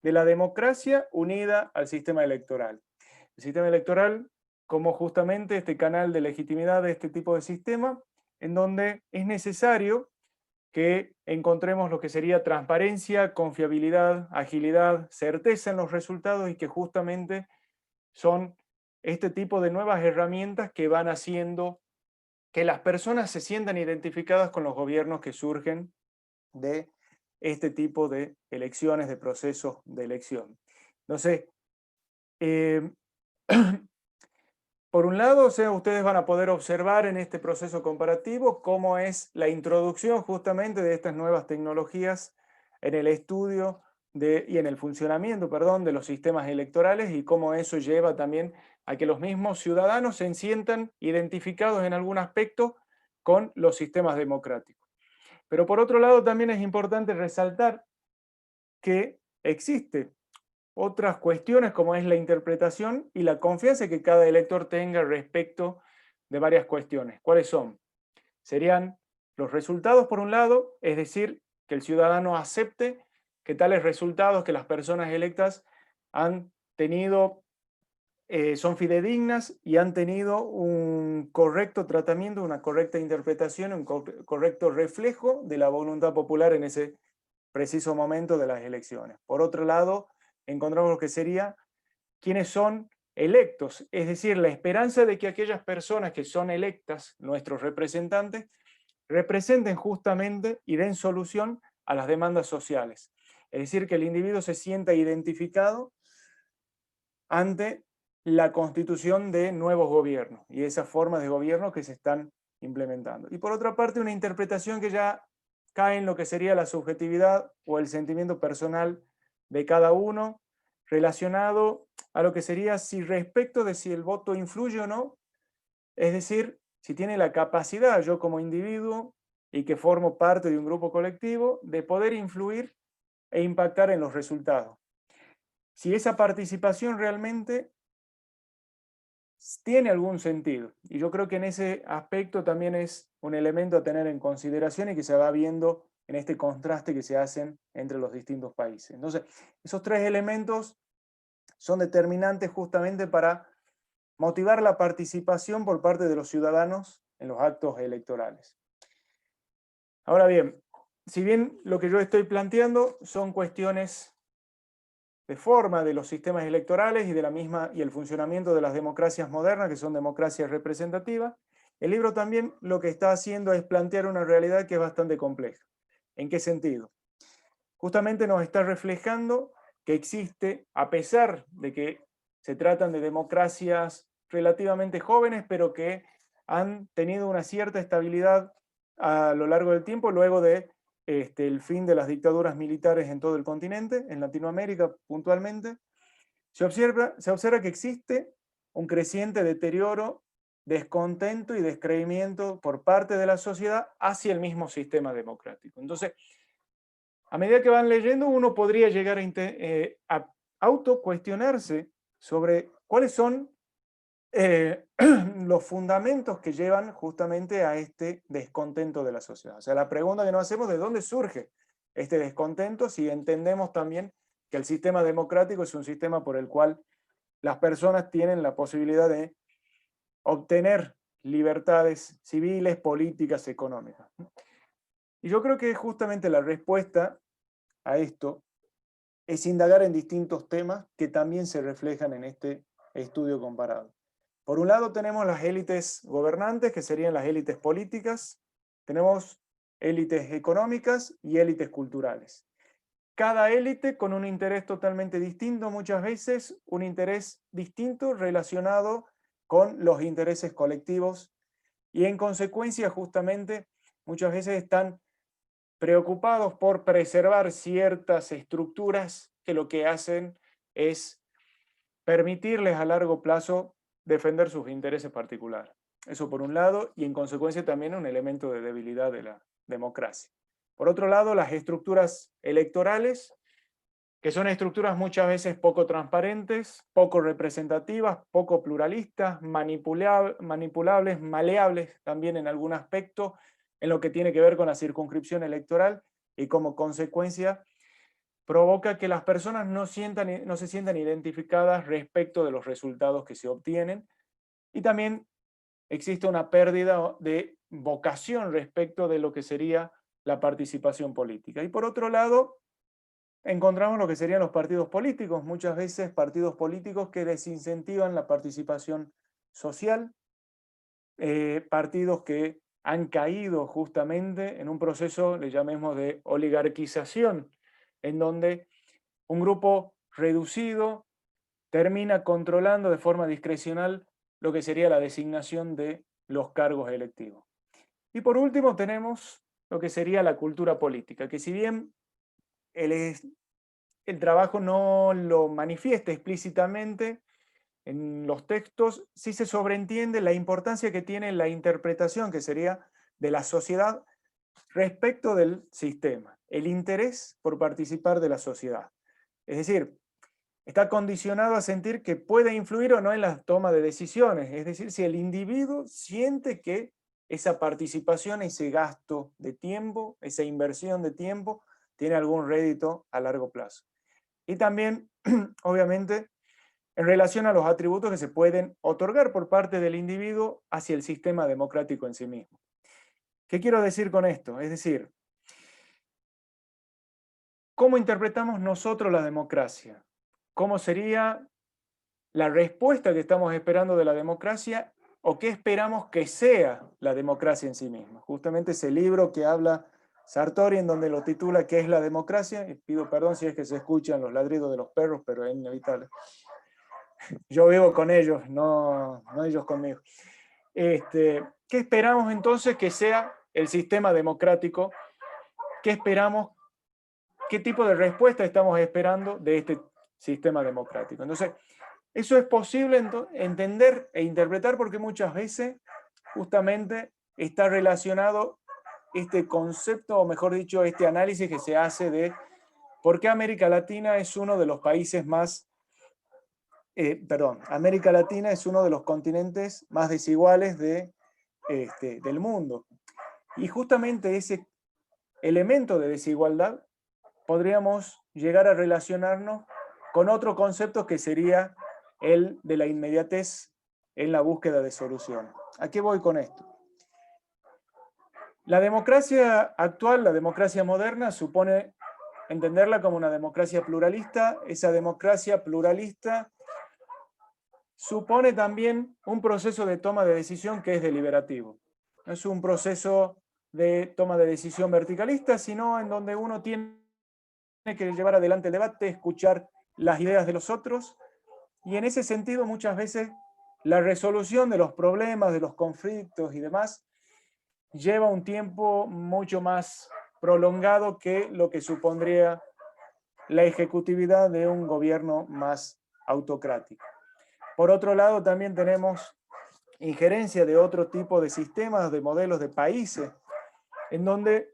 [SPEAKER 6] de la democracia unida al sistema electoral. El sistema electoral como justamente este canal de legitimidad de este tipo de sistema, en donde es necesario que encontremos lo que sería transparencia, confiabilidad, agilidad, certeza en los resultados y que justamente son este tipo de nuevas herramientas que van haciendo que las personas se sientan identificadas con los gobiernos que surgen de este tipo de elecciones, de procesos de elección. Entonces, por un lado, ustedes van a poder observar en este proceso comparativo cómo es la introducción justamente de estas nuevas tecnologías en el estudio y en el funcionamiento, de los sistemas electorales y cómo eso lleva también a que los mismos ciudadanos se sientan identificados en algún aspecto con los sistemas democráticos. Pero por otro lado, también es importante resaltar que existe otras cuestiones como es la interpretación y la confianza que cada elector tenga respecto de varias cuestiones. ¿Cuáles son? Serían los resultados por un lado, es decir, que el ciudadano acepte que tales resultados que las personas electas han tenido son fidedignas y han tenido un correcto tratamiento, una correcta interpretación, un correcto reflejo de la voluntad popular en ese preciso momento de las elecciones. Por otro lado, encontramos lo que sería quiénes son electos, es decir, la esperanza de que aquellas personas que son electas, nuestros representantes, representen justamente y den solución a las demandas sociales. Es decir, que el individuo se sienta identificado ante la constitución de nuevos gobiernos y esas formas de gobierno que se están implementando. Y por otra parte, una interpretación que ya cae en lo que sería la subjetividad o el sentimiento personal de cada uno, relacionado a lo que sería si respecto de si el voto influye o no, es decir, si tiene la capacidad yo como individuo y que formo parte de un grupo colectivo de poder influir e impactar en los resultados. Si esa participación realmente tiene algún sentido. Y yo creo que en ese aspecto también es un elemento a tener en consideración y que se va viendo en este contraste que se hacen entre los distintos países. Entonces, esos tres elementos son determinantes justamente para motivar la participación por parte de los ciudadanos en los actos electorales. Ahora bien, si bien lo que yo estoy planteando son cuestiones de forma de los sistemas electorales y el funcionamiento de las democracias modernas, que son democracias representativas, el libro también lo que está haciendo es plantear una realidad que es bastante compleja. ¿En qué sentido? Justamente nos está reflejando que existe, a pesar de que se tratan de democracias relativamente jóvenes, pero que han tenido una cierta estabilidad a lo largo del tiempo, luego de el fin de las dictaduras militares en todo el continente, en Latinoamérica puntualmente, se observa que existe un creciente deterioro, descontento y descreimiento por parte de la sociedad hacia el mismo sistema democrático. Entonces, a medida que van leyendo, uno podría llegar a autocuestionarse sobre cuáles son los fundamentos que llevan justamente a este descontento de la sociedad. O sea, la pregunta que nos hacemos es de dónde surge este descontento si entendemos también que el sistema democrático es un sistema por el cual las personas tienen la posibilidad de obtener libertades civiles, políticas, económicas. Y yo creo que justamente la respuesta a esto es indagar en distintos temas que también se reflejan en este estudio comparado. Por un lado tenemos las élites gobernantes, que serían las élites políticas, tenemos élites económicas y élites culturales. Cada élite con un interés totalmente distinto, muchas veces un interés distinto relacionado con los intereses colectivos y en consecuencia justamente muchas veces están preocupados por preservar ciertas estructuras que lo que hacen es permitirles a largo plazo defender sus intereses particulares. Eso por un lado, y en consecuencia también un elemento de debilidad de la democracia. Por otro lado, las estructuras electorales, que son estructuras muchas veces poco transparentes, poco representativas, poco pluralistas, manipulables, maleables también en algún aspecto, en lo que tiene que ver con la circunscripción electoral, y como consecuencia provoca que las personas no se sientan identificadas respecto de los resultados que se obtienen, y también existe una pérdida de vocación respecto de lo que sería la participación política. Y por otro lado, encontramos lo que serían los partidos políticos, muchas veces partidos políticos que desincentivan la participación social, partidos que han caído justamente en un proceso, le llamemos de oligarquización, en donde un grupo reducido termina controlando de forma discrecional lo que sería la designación de los cargos electivos. Y por último tenemos lo que sería la cultura política, que si bien el trabajo no lo manifiesta explícitamente en los textos, sí se sobreentiende la importancia que tiene la interpretación, que sería de la sociedad respecto del sistema, el interés por participar de la sociedad. Es decir, está condicionado a sentir que puede influir o no en la toma de decisiones, es decir, si el individuo siente que esa participación, ese gasto de tiempo, esa inversión de tiempo, tiene algún rédito a largo plazo. Y también, obviamente, en relación a los atributos que se pueden otorgar por parte del individuo hacia el sistema democrático en sí mismo. ¿Qué quiero decir con esto? Es decir, ¿cómo interpretamos nosotros la democracia? ¿Cómo sería la respuesta que estamos esperando de la democracia o qué esperamos que sea la democracia en sí misma? Justamente ese libro que habla Sartori, en donde lo titula ¿Qué es la democracia? Y pido perdón si es que se escuchan los ladridos de los perros, pero es inevitable. Yo vivo con ellos, no ellos conmigo. ¿Qué esperamos entonces que sea el sistema democrático? ¿Qué esperamos? ¿Qué tipo de respuesta estamos esperando de este sistema democrático? Entonces, eso es posible entender e interpretar porque muchas veces justamente está relacionado este concepto, o mejor dicho, este análisis que se hace de por qué América Latina es uno de los países más América Latina es uno de los continentes más desiguales del mundo. Y justamente ese elemento de desigualdad podríamos llegar a relacionarnos con otro concepto que sería el de la inmediatez en la búsqueda de soluciones. ¿A qué voy con esto? La democracia actual, la democracia moderna, supone entenderla como una democracia pluralista. Esa democracia pluralista supone también un proceso de toma de decisión que es deliberativo. No es un proceso de toma de decisión verticalista, sino en donde uno tiene que llevar adelante el debate, escuchar las ideas de los otros, y en ese sentido muchas veces la resolución de los problemas, de los conflictos y demás, lleva un tiempo mucho más prolongado que lo que supondría la ejecutividad de un gobierno más autocrático. Por otro lado, también tenemos injerencia de otro tipo de sistemas, de modelos de países, en donde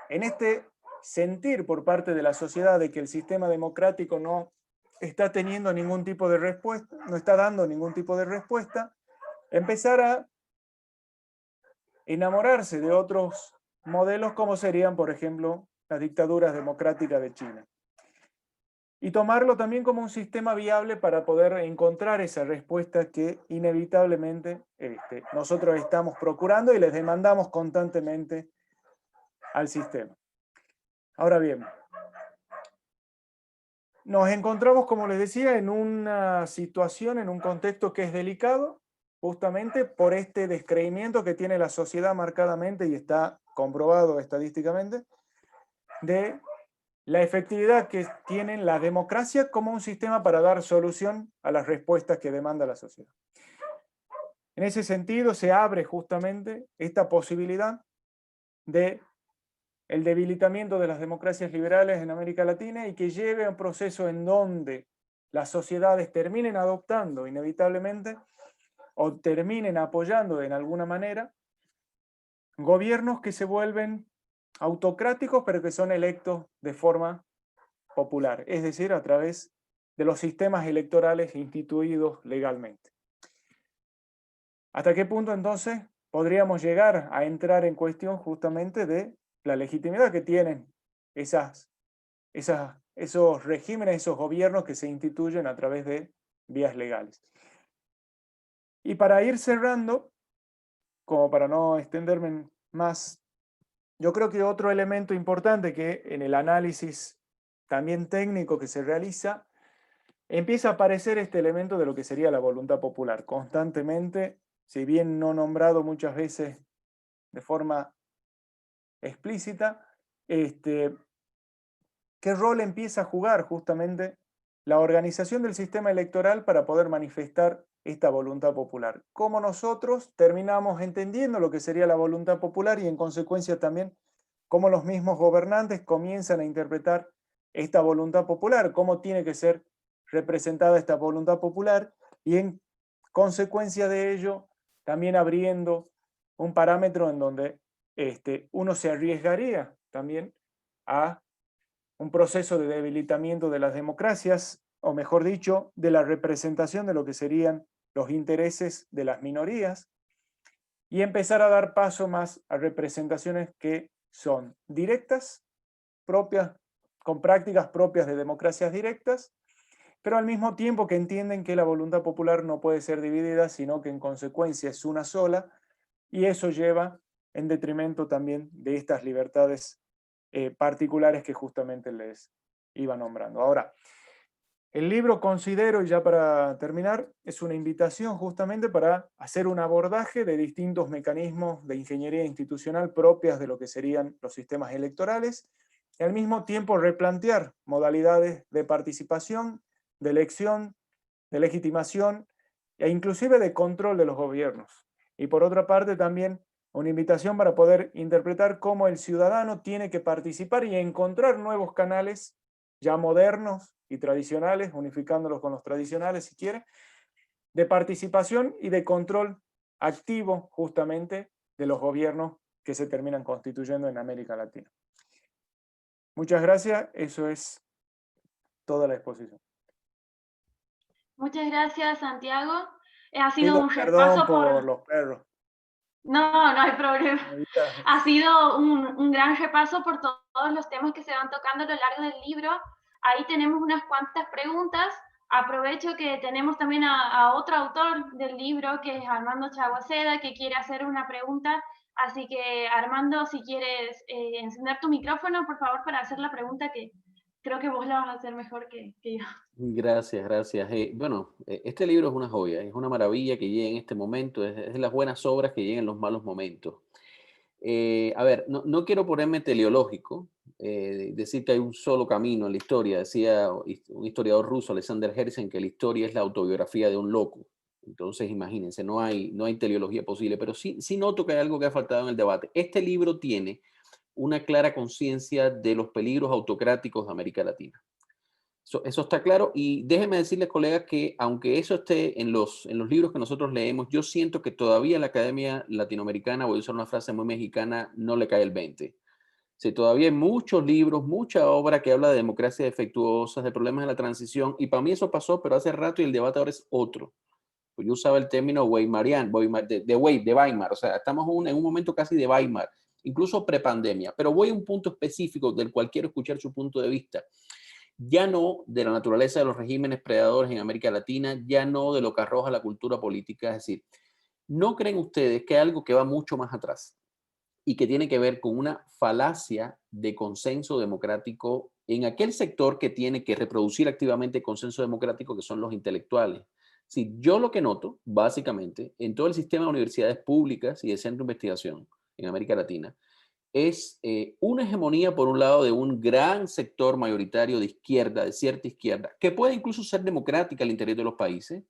[SPEAKER 6] en este sentir por parte de la sociedad de que el sistema democrático no está teniendo ningún tipo de respuesta, no está dando ningún tipo de respuesta, empezar a enamorarse de otros modelos como serían, por ejemplo, las dictaduras democráticas de China. Y tomarlo también como un sistema viable para poder encontrar esa respuesta que inevitablemente nosotros estamos procurando y les demandamos constantemente al sistema. Ahora bien, nos encontramos, como les decía, en una situación, en un contexto que es delicado, justamente por este descreimiento que tiene la sociedad marcadamente, y está comprobado estadísticamente, de la efectividad que tiene la democracia como un sistema para dar solución a las respuestas que demanda la sociedad. En ese sentido, se abre justamente esta posibilidad de el debilitamiento de las democracias liberales en América Latina y que lleve a un proceso en donde las sociedades terminen adoptando inevitablemente o terminen apoyando en alguna manera gobiernos que se vuelven autocráticos pero que son electos de forma popular, es decir, a través de los sistemas electorales instituidos legalmente. ¿Hasta qué punto entonces podríamos llegar a entrar en cuestión justamente de la legitimidad que tienen esos regímenes, esos gobiernos que se instituyen a través de vías legales? Y para ir cerrando, como para no extenderme más, yo creo que otro elemento importante que en el análisis también técnico que se realiza, empieza a aparecer este elemento de lo que sería la voluntad popular. Constantemente, si bien no nombrado muchas veces de forma explícita, ¿qué rol empieza a jugar justamente la organización del sistema electoral para poder manifestar esta voluntad popular? ¿Cómo nosotros terminamos entendiendo lo que sería la voluntad popular y en consecuencia también cómo los mismos gobernantes comienzan a interpretar esta voluntad popular? ¿Cómo tiene que ser representada esta voluntad popular? Y en consecuencia de ello, también abriendo un parámetro en donde uno se arriesgaría también a un proceso de debilitamiento de las democracias, o mejor dicho, de la representación de lo que serían los intereses de las minorías, y empezar a dar paso más a representaciones que son directas, propias, con prácticas propias de democracias directas, pero al mismo tiempo que entienden que la voluntad popular no puede ser dividida, sino que en consecuencia es una sola, y eso lleva en detrimento también de estas libertades particulares que justamente les iba nombrando. Ahora, el libro, considero, y ya para terminar, es una invitación justamente para hacer un abordaje de distintos mecanismos de ingeniería institucional propias de lo que serían los sistemas electorales, y al mismo tiempo replantear modalidades de participación, de elección, de legitimación e inclusive de control de los gobiernos. Y por otra parte también una invitación para poder interpretar cómo el ciudadano tiene que participar y encontrar nuevos canales ya modernos y tradicionales, unificándolos con los tradicionales si quiere, de participación y de control activo justamente de los gobiernos que se terminan constituyendo en América Latina. Muchas gracias, eso es toda la exposición.
[SPEAKER 1] Muchas gracias, Santiago. Ha sido
[SPEAKER 6] Pido
[SPEAKER 1] un
[SPEAKER 6] perdón
[SPEAKER 1] repaso
[SPEAKER 6] por
[SPEAKER 1] por...
[SPEAKER 6] los perros.
[SPEAKER 1] No, no hay problema.
[SPEAKER 6] Ahorita.
[SPEAKER 1] Ha sido un gran repaso por todos los temas que se van tocando a lo largo del libro. Ahí tenemos unas cuantas preguntas. Aprovecho que tenemos también a otro autor del libro, que es Armando Chaguaceda, que quiere hacer una pregunta. Así que, Armando, si quieres encender tu micrófono, por favor, para hacer la pregunta, que creo que vos la vas a hacer mejor que yo.
[SPEAKER 7] Gracias, gracias. Bueno, este libro es una joya, es una maravilla que llegue en este momento, es de las buenas obras que llegan en los malos momentos. A ver, no quiero ponerme teleológico, decir que hay un solo camino en la historia. Decía un historiador ruso, Alexander Herzen, que la historia es la autobiografía de un loco. Entonces, imagínense, no hay teleología posible, pero sí noto que hay algo que ha faltado en el debate. Este libro tiene una clara conciencia de los peligros autocráticos de América Latina. Eso está claro, y déjenme decirles, colegas, que aunque eso esté en los libros que nosotros leemos, yo siento que todavía la Academia Latinoamericana, voy a usar una frase muy mexicana, no le cae el 20. Sí, todavía hay muchos libros, mucha obra que habla de democracias defectuosas, de problemas de la transición, y para mí eso pasó, pero hace rato, y el debate ahora es otro. Pues yo usaba el término Weimarian, de Weimar, o sea, estamos en un momento casi de Weimar, incluso prepandemia, pero voy a un punto específico del cual quiero escuchar su punto de vista. Ya no de la naturaleza de los regímenes predadores en América Latina, ya no de lo que arroja la cultura política. Es decir, ¿no creen ustedes que hay algo que va mucho más atrás y que tiene que ver con una falacia de consenso democrático en aquel sector que tiene que reproducir activamente el consenso democrático, que son los intelectuales? Sí, yo lo que noto, básicamente, en todo el sistema de universidades públicas y de centro de investigación en América Latina, es una hegemonía, por un lado, de un gran sector mayoritario de izquierda, de cierta izquierda, que puede incluso ser democrática al interior de los países,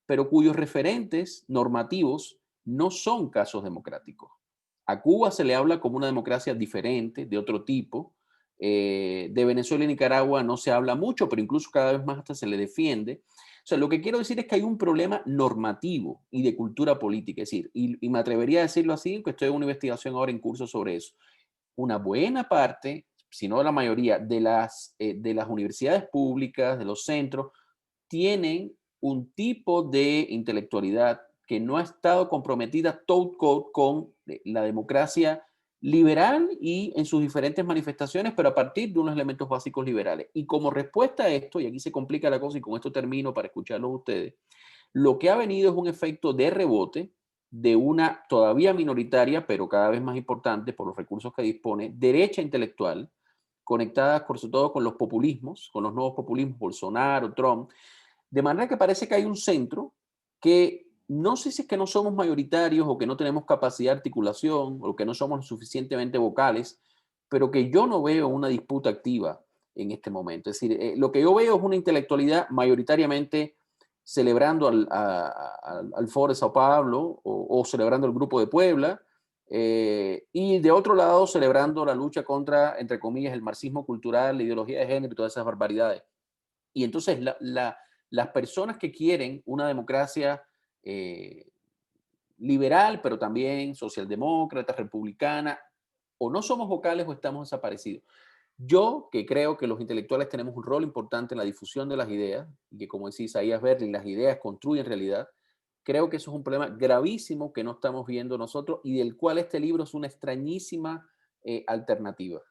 [SPEAKER 7] pero cuyos referentes normativos no son casos democráticos. A Cuba se le habla como una democracia diferente, de otro tipo. De Venezuela y Nicaragua no se habla mucho, pero incluso cada vez más hasta se le defiende. O sea, lo que quiero decir es que hay un problema normativo y de cultura política. Es decir, y me atrevería a decirlo así, que estoy en una investigación ahora en curso sobre eso. Una buena parte, si no la mayoría, de las universidades públicas, de los centros, tienen un tipo de intelectualidad que no ha estado comprometida todo con la democracia liberal y en sus diferentes manifestaciones, pero a partir de unos elementos básicos liberales. Y como respuesta a esto, y aquí se complica la cosa y con esto termino para escucharlos ustedes, lo que ha venido es un efecto de rebote de una todavía minoritaria, pero cada vez más importante por los recursos que dispone, derecha intelectual, conectada sobre todo con los populismos, con los nuevos populismos, Bolsonaro, Trump, de manera que parece que hay un centro que no sé si es que no somos mayoritarios o que no tenemos capacidad de articulación o que no somos suficientemente vocales, pero que yo no veo una disputa activa en este momento. Es decir, lo que yo veo es una intelectualidad mayoritariamente celebrando al Foro de Sao Paulo o celebrando el Grupo de Puebla, y de otro lado celebrando la lucha contra, entre comillas, el marxismo cultural, la ideología de género y todas esas barbaridades. Y entonces las personas que quieren una democracia liberal, pero también socialdemócrata, republicana, o no somos vocales o estamos desaparecidos. Yo, que creo que los intelectuales tenemos un rol importante en la difusión de las ideas, y que como decía Isaías Berlin, las ideas construyen realidad, creo que eso es un problema gravísimo que no estamos viendo nosotros y del cual este libro es una extrañísima alternativa.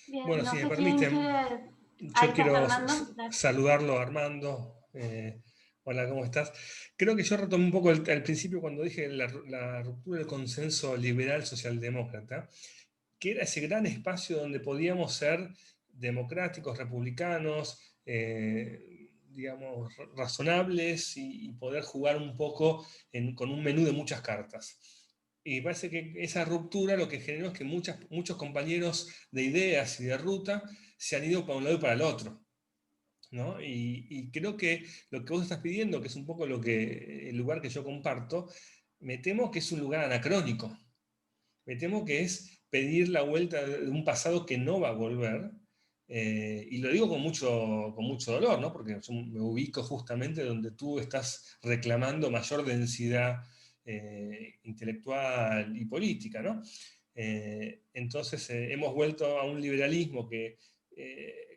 [SPEAKER 1] Bien,
[SPEAKER 3] Bueno,
[SPEAKER 1] no
[SPEAKER 3] si me
[SPEAKER 1] sé quién
[SPEAKER 3] permiten,
[SPEAKER 1] quiere...
[SPEAKER 3] yo
[SPEAKER 1] Ahí está
[SPEAKER 3] quiero
[SPEAKER 1] Fernando.
[SPEAKER 3] saludarlo, Armando. Hola, ¿cómo estás? Creo que yo retomé un poco al principio cuando dije la ruptura del consenso liberal socialdemócrata, que era ese gran espacio donde podíamos ser democráticos, republicanos, digamos, razonables y poder jugar un poco con un menú de muchas cartas. Y parece que esa ruptura lo que generó es que muchos compañeros de ideas y de ruta se han ido para un lado y para el otro, ¿no? Y creo que lo que vos estás pidiendo, que es un poco el lugar que yo comparto, me temo que es un lugar anacrónico. Me temo que es pedir la vuelta de un pasado que no va a volver. Y lo digo con mucho dolor, ¿no? Porque yo me ubico justamente donde tú estás reclamando mayor densidad intelectual y política, ¿no? Entonces hemos vuelto a un liberalismo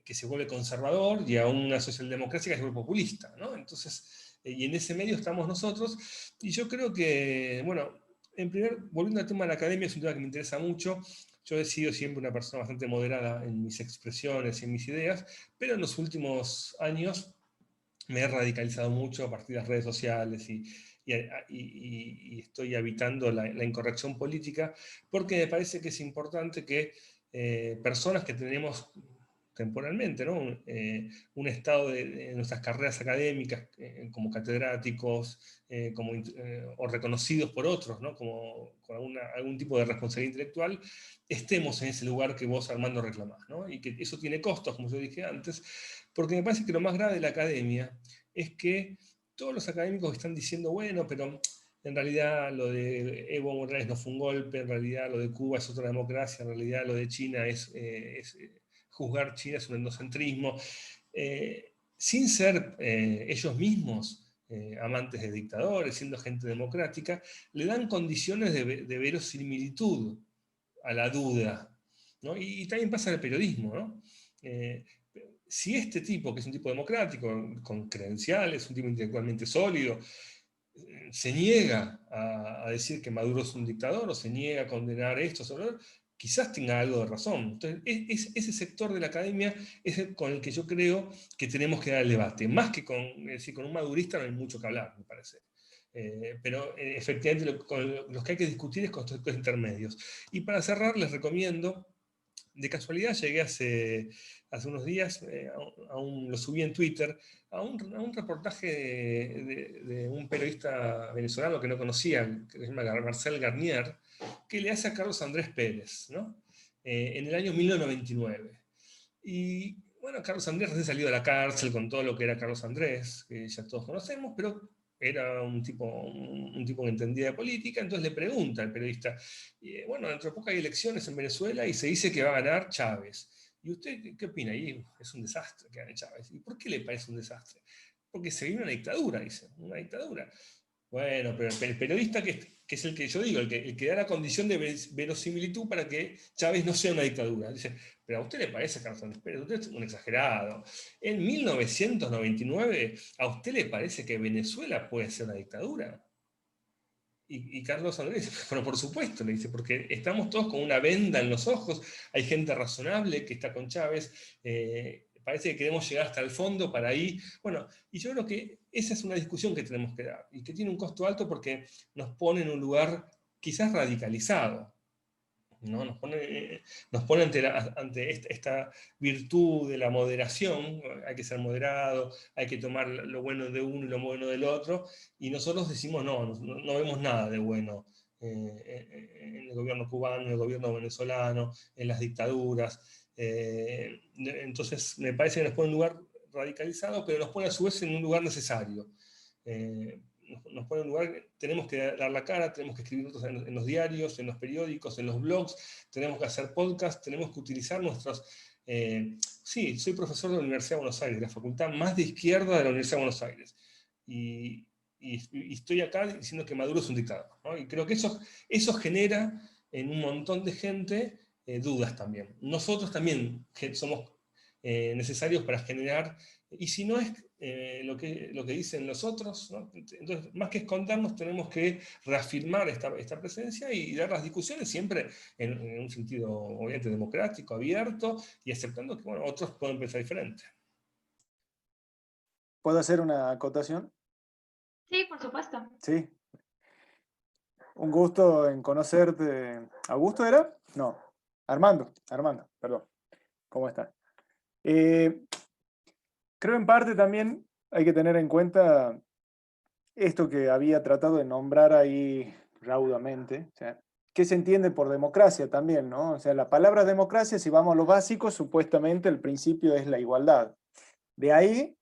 [SPEAKER 3] que se vuelve conservador y a una socialdemocracia que se vuelve populista, ¿no? Entonces, y en ese medio estamos nosotros, y yo creo que, bueno, volviendo al tema de la academia, es un tema que me interesa mucho. Yo he sido siempre una persona bastante moderada en mis expresiones y en mis ideas, pero en los últimos años me he radicalizado mucho a partir de las redes sociales y estoy evitando la incorrección política, porque me parece que es importante que personas que tenemos temporalmente, ¿no? Un estado de nuestras carreras académicas como catedráticos o reconocidos por otros, ¿no? Como con algún tipo de responsabilidad intelectual, estemos en ese lugar que vos, Armando, reclamás, ¿no? Y que eso tiene costos, como yo dije antes, porque me parece que lo más grave de la academia es que todos los académicos están diciendo, bueno, pero en realidad lo de Evo Morales no fue un golpe, en realidad lo de Cuba es otra democracia, en realidad lo de China es juzgar China es un endocentrismo, sin ser ellos mismos amantes de dictadores, siendo gente democrática, le dan condiciones de verosimilitud a la duda, ¿no? Y también pasa en el periodismo, ¿no? Si este tipo, que es un tipo democrático, con credenciales, un tipo intelectualmente sólido, se niega a decir que Maduro es un dictador, o se niega a condenar esto, quizás tenga algo de razón. Entonces, ese sector de la academia es el con el que yo creo que tenemos que dar el debate. Más que con un madurista no hay mucho que hablar, me parece. Pero efectivamente con los que hay que discutir es con estos intermedios. Y para cerrar, les recomiendo, de casualidad llegué hace unos días, lo subí en Twitter, a un reportaje de un periodista venezolano que no conocía, que se llama Marcel Garnier, que le hace a Carlos Andrés Pérez, ¿no? En el año 1999. Y bueno, Carlos Andrés recién salido de la cárcel con todo lo que era Carlos Andrés, que ya todos conocemos, pero era un tipo que entendía de política, entonces le pregunta al periodista, bueno, dentro de poco hay elecciones en Venezuela y se dice que va a ganar Chávez. ¿Y usted qué opina? Y es un desastre que gane Chávez. ¿Y por qué le parece un desastre? Porque se viene una dictadura, dice, una dictadura. Bueno, pero el periodista que es el que yo digo, el que da la condición de verosimilitud para que Chávez no sea una dictadura. Dice, pero a usted le parece, Carlos Andrés Pérez, usted es un exagerado. En 1999, ¿a usted le parece que Venezuela puede ser una dictadura? Y Carlos Andrés dice, bueno, por supuesto, le dice, porque estamos todos con una venda en los ojos, hay gente razonable que está con Chávez, parece que queremos llegar hasta el fondo para ahí. Bueno, y yo creo que esa es una discusión que tenemos que dar, y que tiene un costo alto porque nos pone en un lugar quizás radicalizado, ¿no? Nos pone ante esta virtud de la moderación, hay que ser moderado, hay que tomar lo bueno de uno y lo bueno del otro, y nosotros decimos no vemos nada de bueno en el gobierno cubano, en el gobierno venezolano, en las dictaduras. Entonces me parece que nos pone en un lugar radicalizado, pero nos pone a su vez en un lugar necesario. Nos pone en un lugar, tenemos que dar la cara, tenemos que escribir en los diarios, en los periódicos, en los blogs, tenemos que hacer podcasts, tenemos que utilizar nuestros... sí, soy profesor de la Universidad de Buenos Aires, la facultad más de izquierda de la Universidad de Buenos Aires. Y estoy acá diciendo que Maduro es un dictador, ¿no? Y creo que eso genera en un montón de gente dudas también. Nosotros también somos necesarios para generar, y si no es lo que dicen los otros, ¿no? Entonces, más que escondernos, tenemos que reafirmar esta presencia y dar las discusiones siempre en un sentido, obviamente, democrático, abierto, y aceptando que, bueno, otros pueden pensar diferente.
[SPEAKER 6] ¿Puedo hacer una acotación?
[SPEAKER 1] Sí, por supuesto.
[SPEAKER 6] Sí. Un gusto en conocerte. ¿Augusto era? No. Armando, perdón. ¿Cómo estás? Creo en parte también hay que tener en cuenta esto que había tratado de nombrar ahí raudamente, o sea, ¿qué se entiende por democracia también, no? O sea, la palabra democracia, si vamos a lo básico, supuestamente el principio es la igualdad. De ahí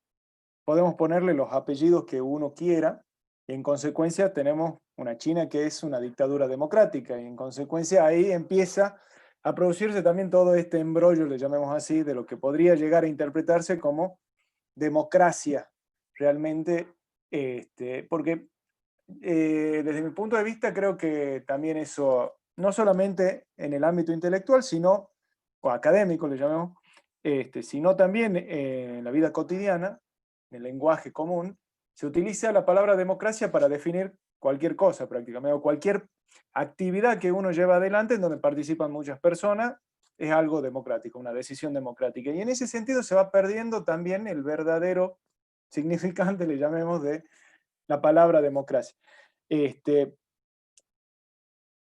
[SPEAKER 6] podemos ponerle los apellidos que uno quiera, y en consecuencia tenemos una China que es una dictadura democrática, y en consecuencia ahí empieza a producirse también todo este embrollo, le llamemos así, de lo que podría llegar a interpretarse como democracia realmente, porque desde mi punto de vista creo que también eso, no solamente en el ámbito intelectual, sino, o académico le llamamos, sino también en la vida cotidiana, en el lenguaje común, se utiliza la palabra democracia para definir cualquier cosa prácticamente, o cualquier actividad que uno lleva adelante en donde participan muchas personas, es algo democrático, una decisión democrática. Y en ese sentido se va perdiendo también el verdadero significante, le llamemos, de la palabra democracia.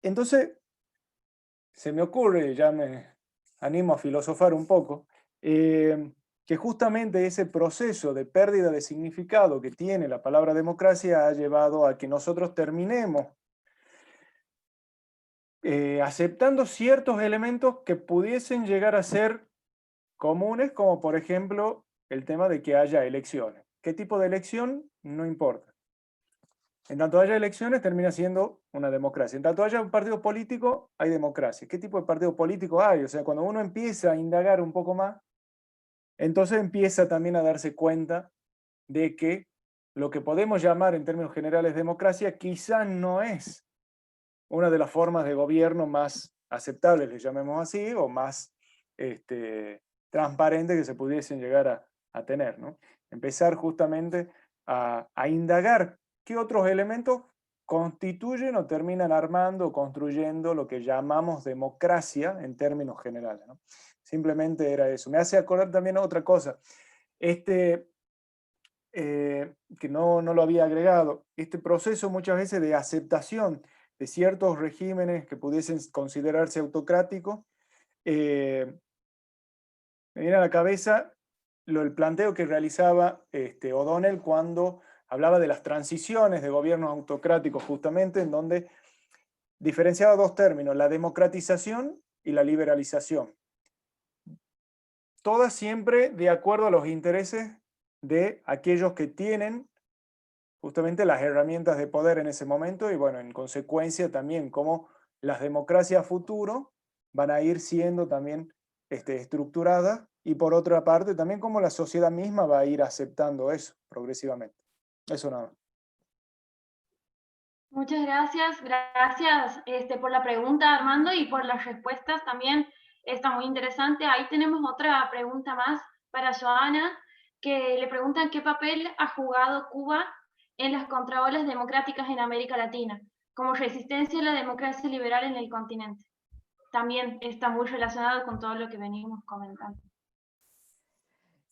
[SPEAKER 6] Entonces, se me ocurre, ya me animo a filosofar un poco, que justamente ese proceso de pérdida de significado que tiene la palabra democracia ha llevado a que nosotros terminemos aceptando ciertos elementos que pudiesen llegar a ser comunes, como por ejemplo el tema de que haya elecciones. ¿Qué tipo de elección? No importa. En tanto haya elecciones, termina siendo una democracia. En tanto haya un partido político, hay democracia. ¿Qué tipo de partido político hay? O sea, cuando uno empieza a indagar un poco más, entonces empieza también a darse cuenta de que lo que podemos llamar en términos generales democracia quizás no es una de las formas de gobierno más aceptables, le llamemos así, o más transparentes que se pudiesen llegar a tener, ¿no? Empezar justamente a indagar qué otros elementos constituyen o terminan armando o construyendo lo que llamamos democracia en términos generales, ¿no? Simplemente era eso. Me hace acordar también otra cosa. Que no lo había agregado, este proceso muchas veces de aceptación de ciertos regímenes que pudiesen considerarse autocráticos, me viene a la cabeza el planteo que realizaba O'Donnell cuando hablaba de las transiciones de gobiernos autocráticos, justamente en donde diferenciaba dos términos, la democratización y la liberalización. Todas siempre de acuerdo a los intereses de aquellos que tienen justamente las herramientas de poder en ese momento y bueno, en consecuencia también cómo las democracias futuro van a ir siendo también estructuradas y por otra parte también cómo la sociedad misma va a ir aceptando eso progresivamente. Eso nada más.
[SPEAKER 1] Muchas gracias, gracias por la pregunta, Armando, y por las respuestas también. Está muy interesante. Ahí tenemos otra pregunta más para Joana, que le preguntan qué papel ha jugado Cuba en las contraolas democráticas en América Latina, como resistencia a la democracia liberal en el continente. También está muy relacionado con todo lo que venimos comentando.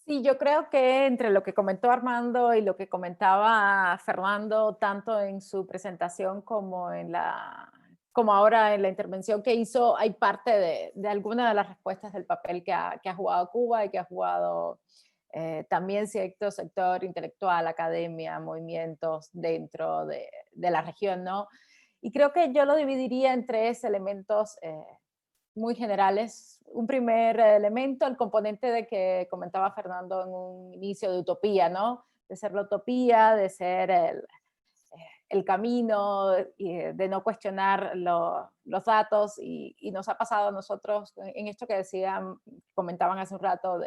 [SPEAKER 4] Sí, yo creo que entre lo que comentó Armando y lo que comentaba Fernando, tanto en su presentación como ahora en la intervención que hizo, hay parte de alguna de las respuestas del papel que ha jugado Cuba y que ha jugado también cierto sector intelectual, academia, movimientos dentro de la región, ¿no? Y creo que yo lo dividiría en tres elementos muy generales. Un primer elemento, el componente de que comentaba Fernando en un inicio de utopía, ¿no? De ser la utopía, de ser el camino, de no cuestionar los datos, y nos ha pasado a nosotros en esto que comentaban hace un rato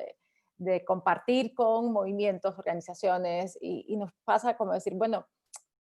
[SPEAKER 4] de compartir con movimientos, organizaciones, y nos pasa como decir, bueno,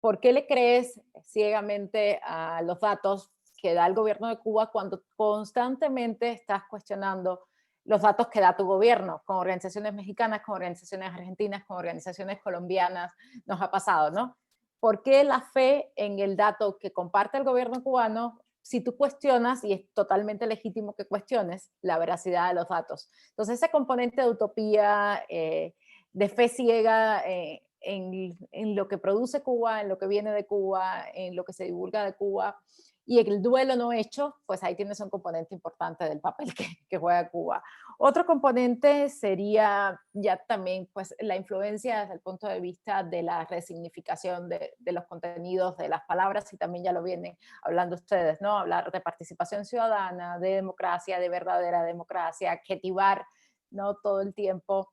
[SPEAKER 4] ¿por qué le crees ciegamente a los datos que da el gobierno de Cuba cuando constantemente estás cuestionando los datos que da tu gobierno, con organizaciones mexicanas, con organizaciones argentinas, con organizaciones colombianas? Nos ha pasado, ¿no? ¿Por qué la fe en el dato que comparte el gobierno cubano si tú cuestionas, y es totalmente legítimo que cuestiones, la veracidad de los datos? Entonces ese componente de utopía, de fe ciega en lo que produce Cuba, en lo que viene de Cuba, en lo que se divulga de Cuba, y el duelo no hecho, pues ahí tienes un componente importante del papel que juega Cuba. Otro componente sería ya también pues, la influencia desde el punto de vista de la resignificación de los contenidos, de las palabras, y también ya lo vienen hablando ustedes, ¿no? Hablar de participación ciudadana, de democracia, de verdadera democracia, adjetivar, ¿no? Todo el tiempo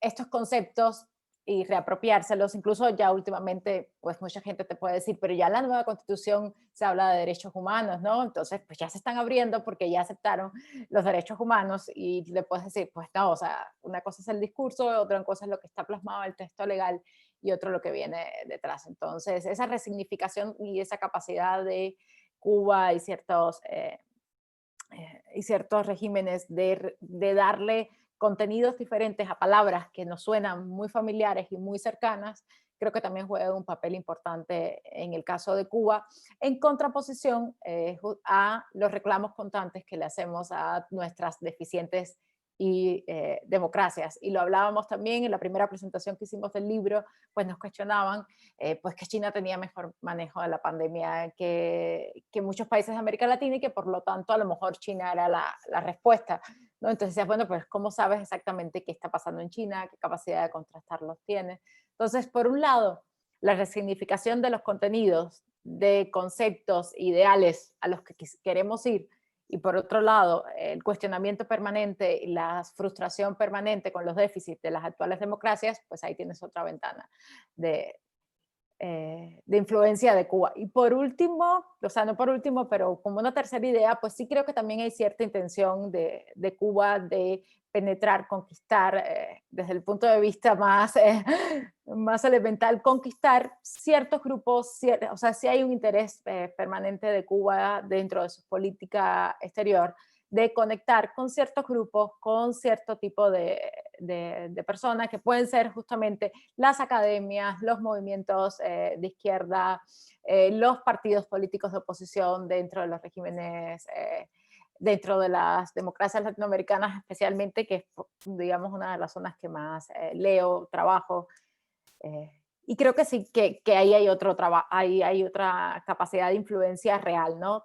[SPEAKER 4] estos conceptos y reapropiárselos. Incluso ya últimamente, pues mucha gente te puede decir, pero ya la nueva constitución se habla de derechos humanos, ¿no? Entonces, pues ya se están abriendo porque ya aceptaron los derechos humanos, y le puedes decir, pues no, o sea, una cosa es el discurso, otra cosa es lo que está plasmado en el texto legal y otro lo que viene detrás. Entonces, esa resignificación y esa capacidad de Cuba y ciertos y ciertos regímenes de darle contenidos diferentes a palabras que nos suenan muy familiares y muy cercanas, creo que también juega un papel importante en el caso de Cuba, en contraposición a los reclamos constantes que le hacemos a nuestras deficientes y democracias. Y lo hablábamos también en la primera presentación que hicimos del libro, pues nos cuestionaban pues que China tenía mejor manejo de la pandemia que muchos países de América Latina y que por lo tanto a lo mejor China era la respuesta, ¿no? Entonces decías, bueno, pues ¿cómo sabes exactamente qué está pasando en China? ¿Qué capacidad de contrastarlos tienes? Entonces, por un lado, la resignificación de los contenidos, de conceptos, ideales a los que queremos ir, y por otro lado, el cuestionamiento permanente y la frustración permanente con los déficits de las actuales democracias, pues ahí tienes otra ventana de influencia de Cuba. Y por último, o sea, no por último, pero como una tercera idea, pues sí creo que también hay cierta intención de Cuba de penetrar, conquistar, desde el punto de vista más elemental, conquistar ciertos grupos, o sea, sí hay un interés permanente de Cuba dentro de su política exterior, de conectar con ciertos grupos, con cierto tipo de personas que pueden ser justamente las academias, los movimientos de izquierda, los partidos políticos de oposición dentro de los regímenes, dentro de las democracias latinoamericanas especialmente, que es, digamos, una de las zonas que más leo, trabajo, y creo que sí, que ahí hay otra capacidad de influencia real, ¿no?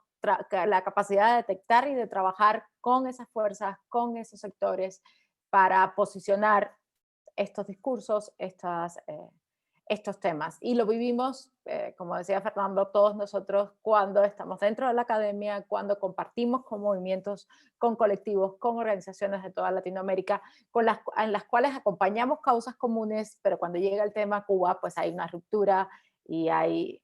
[SPEAKER 4] La capacidad de detectar y de trabajar con esas fuerzas, con esos sectores, para posicionar estos discursos, estos temas. Y lo vivimos, como decía Fernando, todos nosotros cuando estamos dentro de la academia, cuando compartimos con movimientos, con colectivos, con organizaciones de toda Latinoamérica, en las cuales acompañamos causas comunes, pero cuando llega el tema Cuba, pues hay una ruptura y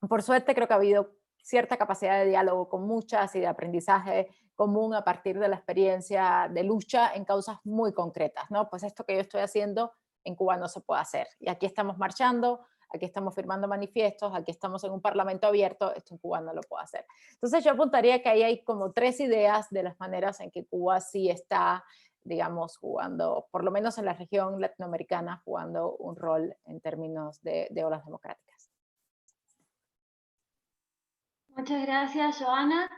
[SPEAKER 4] por suerte creo que ha habido cierta capacidad de diálogo con muchas y de aprendizaje común a partir de la experiencia de lucha en causas muy concretas, ¿no? Pues esto que yo estoy haciendo en Cuba no se puede hacer. Y aquí estamos marchando, aquí estamos firmando manifiestos, aquí estamos en un parlamento abierto, esto en Cuba no lo puedo hacer. Entonces yo apuntaría que ahí hay como 3 ideas de las maneras en que Cuba sí está, digamos, jugando, por lo menos en la región latinoamericana, jugando un rol en términos de olas democráticas.
[SPEAKER 1] Muchas gracias, Joana.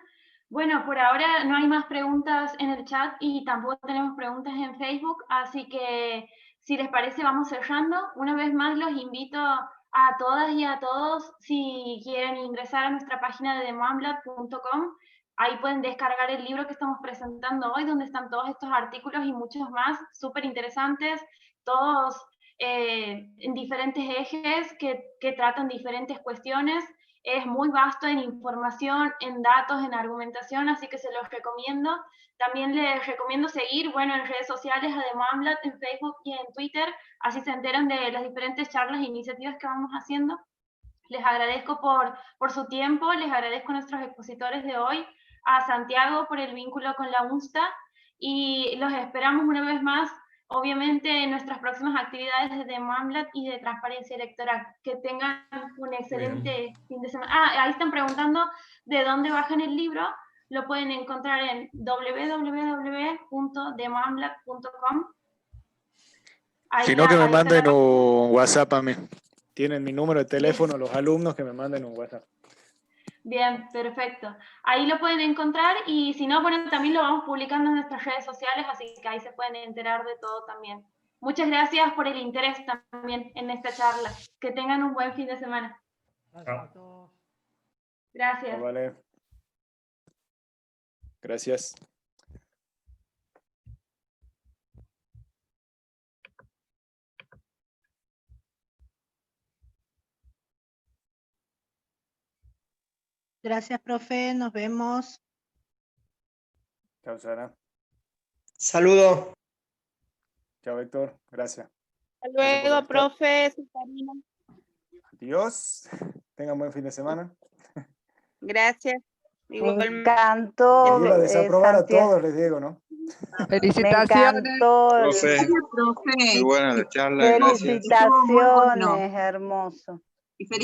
[SPEAKER 1] Bueno, por ahora no hay más preguntas en el chat y tampoco tenemos preguntas en Facebook, así que si les parece vamos cerrando. Una vez más los invito a todas y a todos, si quieren ingresar a nuestra página de demamblat.com, ahí pueden descargar el libro que estamos presentando hoy, donde están todos estos artículos y muchos más súper interesantes, todos en diferentes ejes que tratan diferentes cuestiones. Es muy vasto en información, en datos, en argumentación, así que se los recomiendo. También les recomiendo seguir, bueno, en redes sociales a Demamblat, en Facebook y en Twitter, así se enteran de las diferentes charlas e iniciativas que vamos haciendo. Les agradezco por su tiempo, les agradezco a nuestros expositores de hoy, a Santiago por el vínculo con la UNSTA, y los esperamos una vez más, obviamente, en nuestras próximas actividades de Demamblat y de transparencia electoral. Que tengan un excelente fin de semana. Ahí están preguntando de dónde bajan el libro. Lo pueden encontrar en www.demamblat.com.
[SPEAKER 6] Si no, que me manden un WhatsApp a mí. Tienen mi número de teléfono, los alumnos, que me manden un WhatsApp.
[SPEAKER 1] Bien, perfecto. Ahí lo pueden encontrar y si no, bueno, también lo vamos publicando en nuestras redes sociales, así que ahí se pueden enterar de todo también. Muchas gracias por el interés también en esta charla. Que tengan un buen fin de semana.
[SPEAKER 2] Gracias a todos.
[SPEAKER 1] Gracias.
[SPEAKER 6] Vale. Gracias.
[SPEAKER 8] Gracias, profe. Nos vemos.
[SPEAKER 6] Chao, Sara.
[SPEAKER 9] Saludos.
[SPEAKER 6] Chao, Héctor. Gracias.
[SPEAKER 10] Hasta luego, profe.
[SPEAKER 6] Adiós. Tengan buen fin de semana.
[SPEAKER 10] Gracias.
[SPEAKER 8] Me encantó.
[SPEAKER 6] Iba a desaprobar a todos, les digo, ¿no?
[SPEAKER 8] Felicitaciones. Me encantó.
[SPEAKER 9] Profe, muy buena la charla.
[SPEAKER 8] Felicitaciones, hermoso.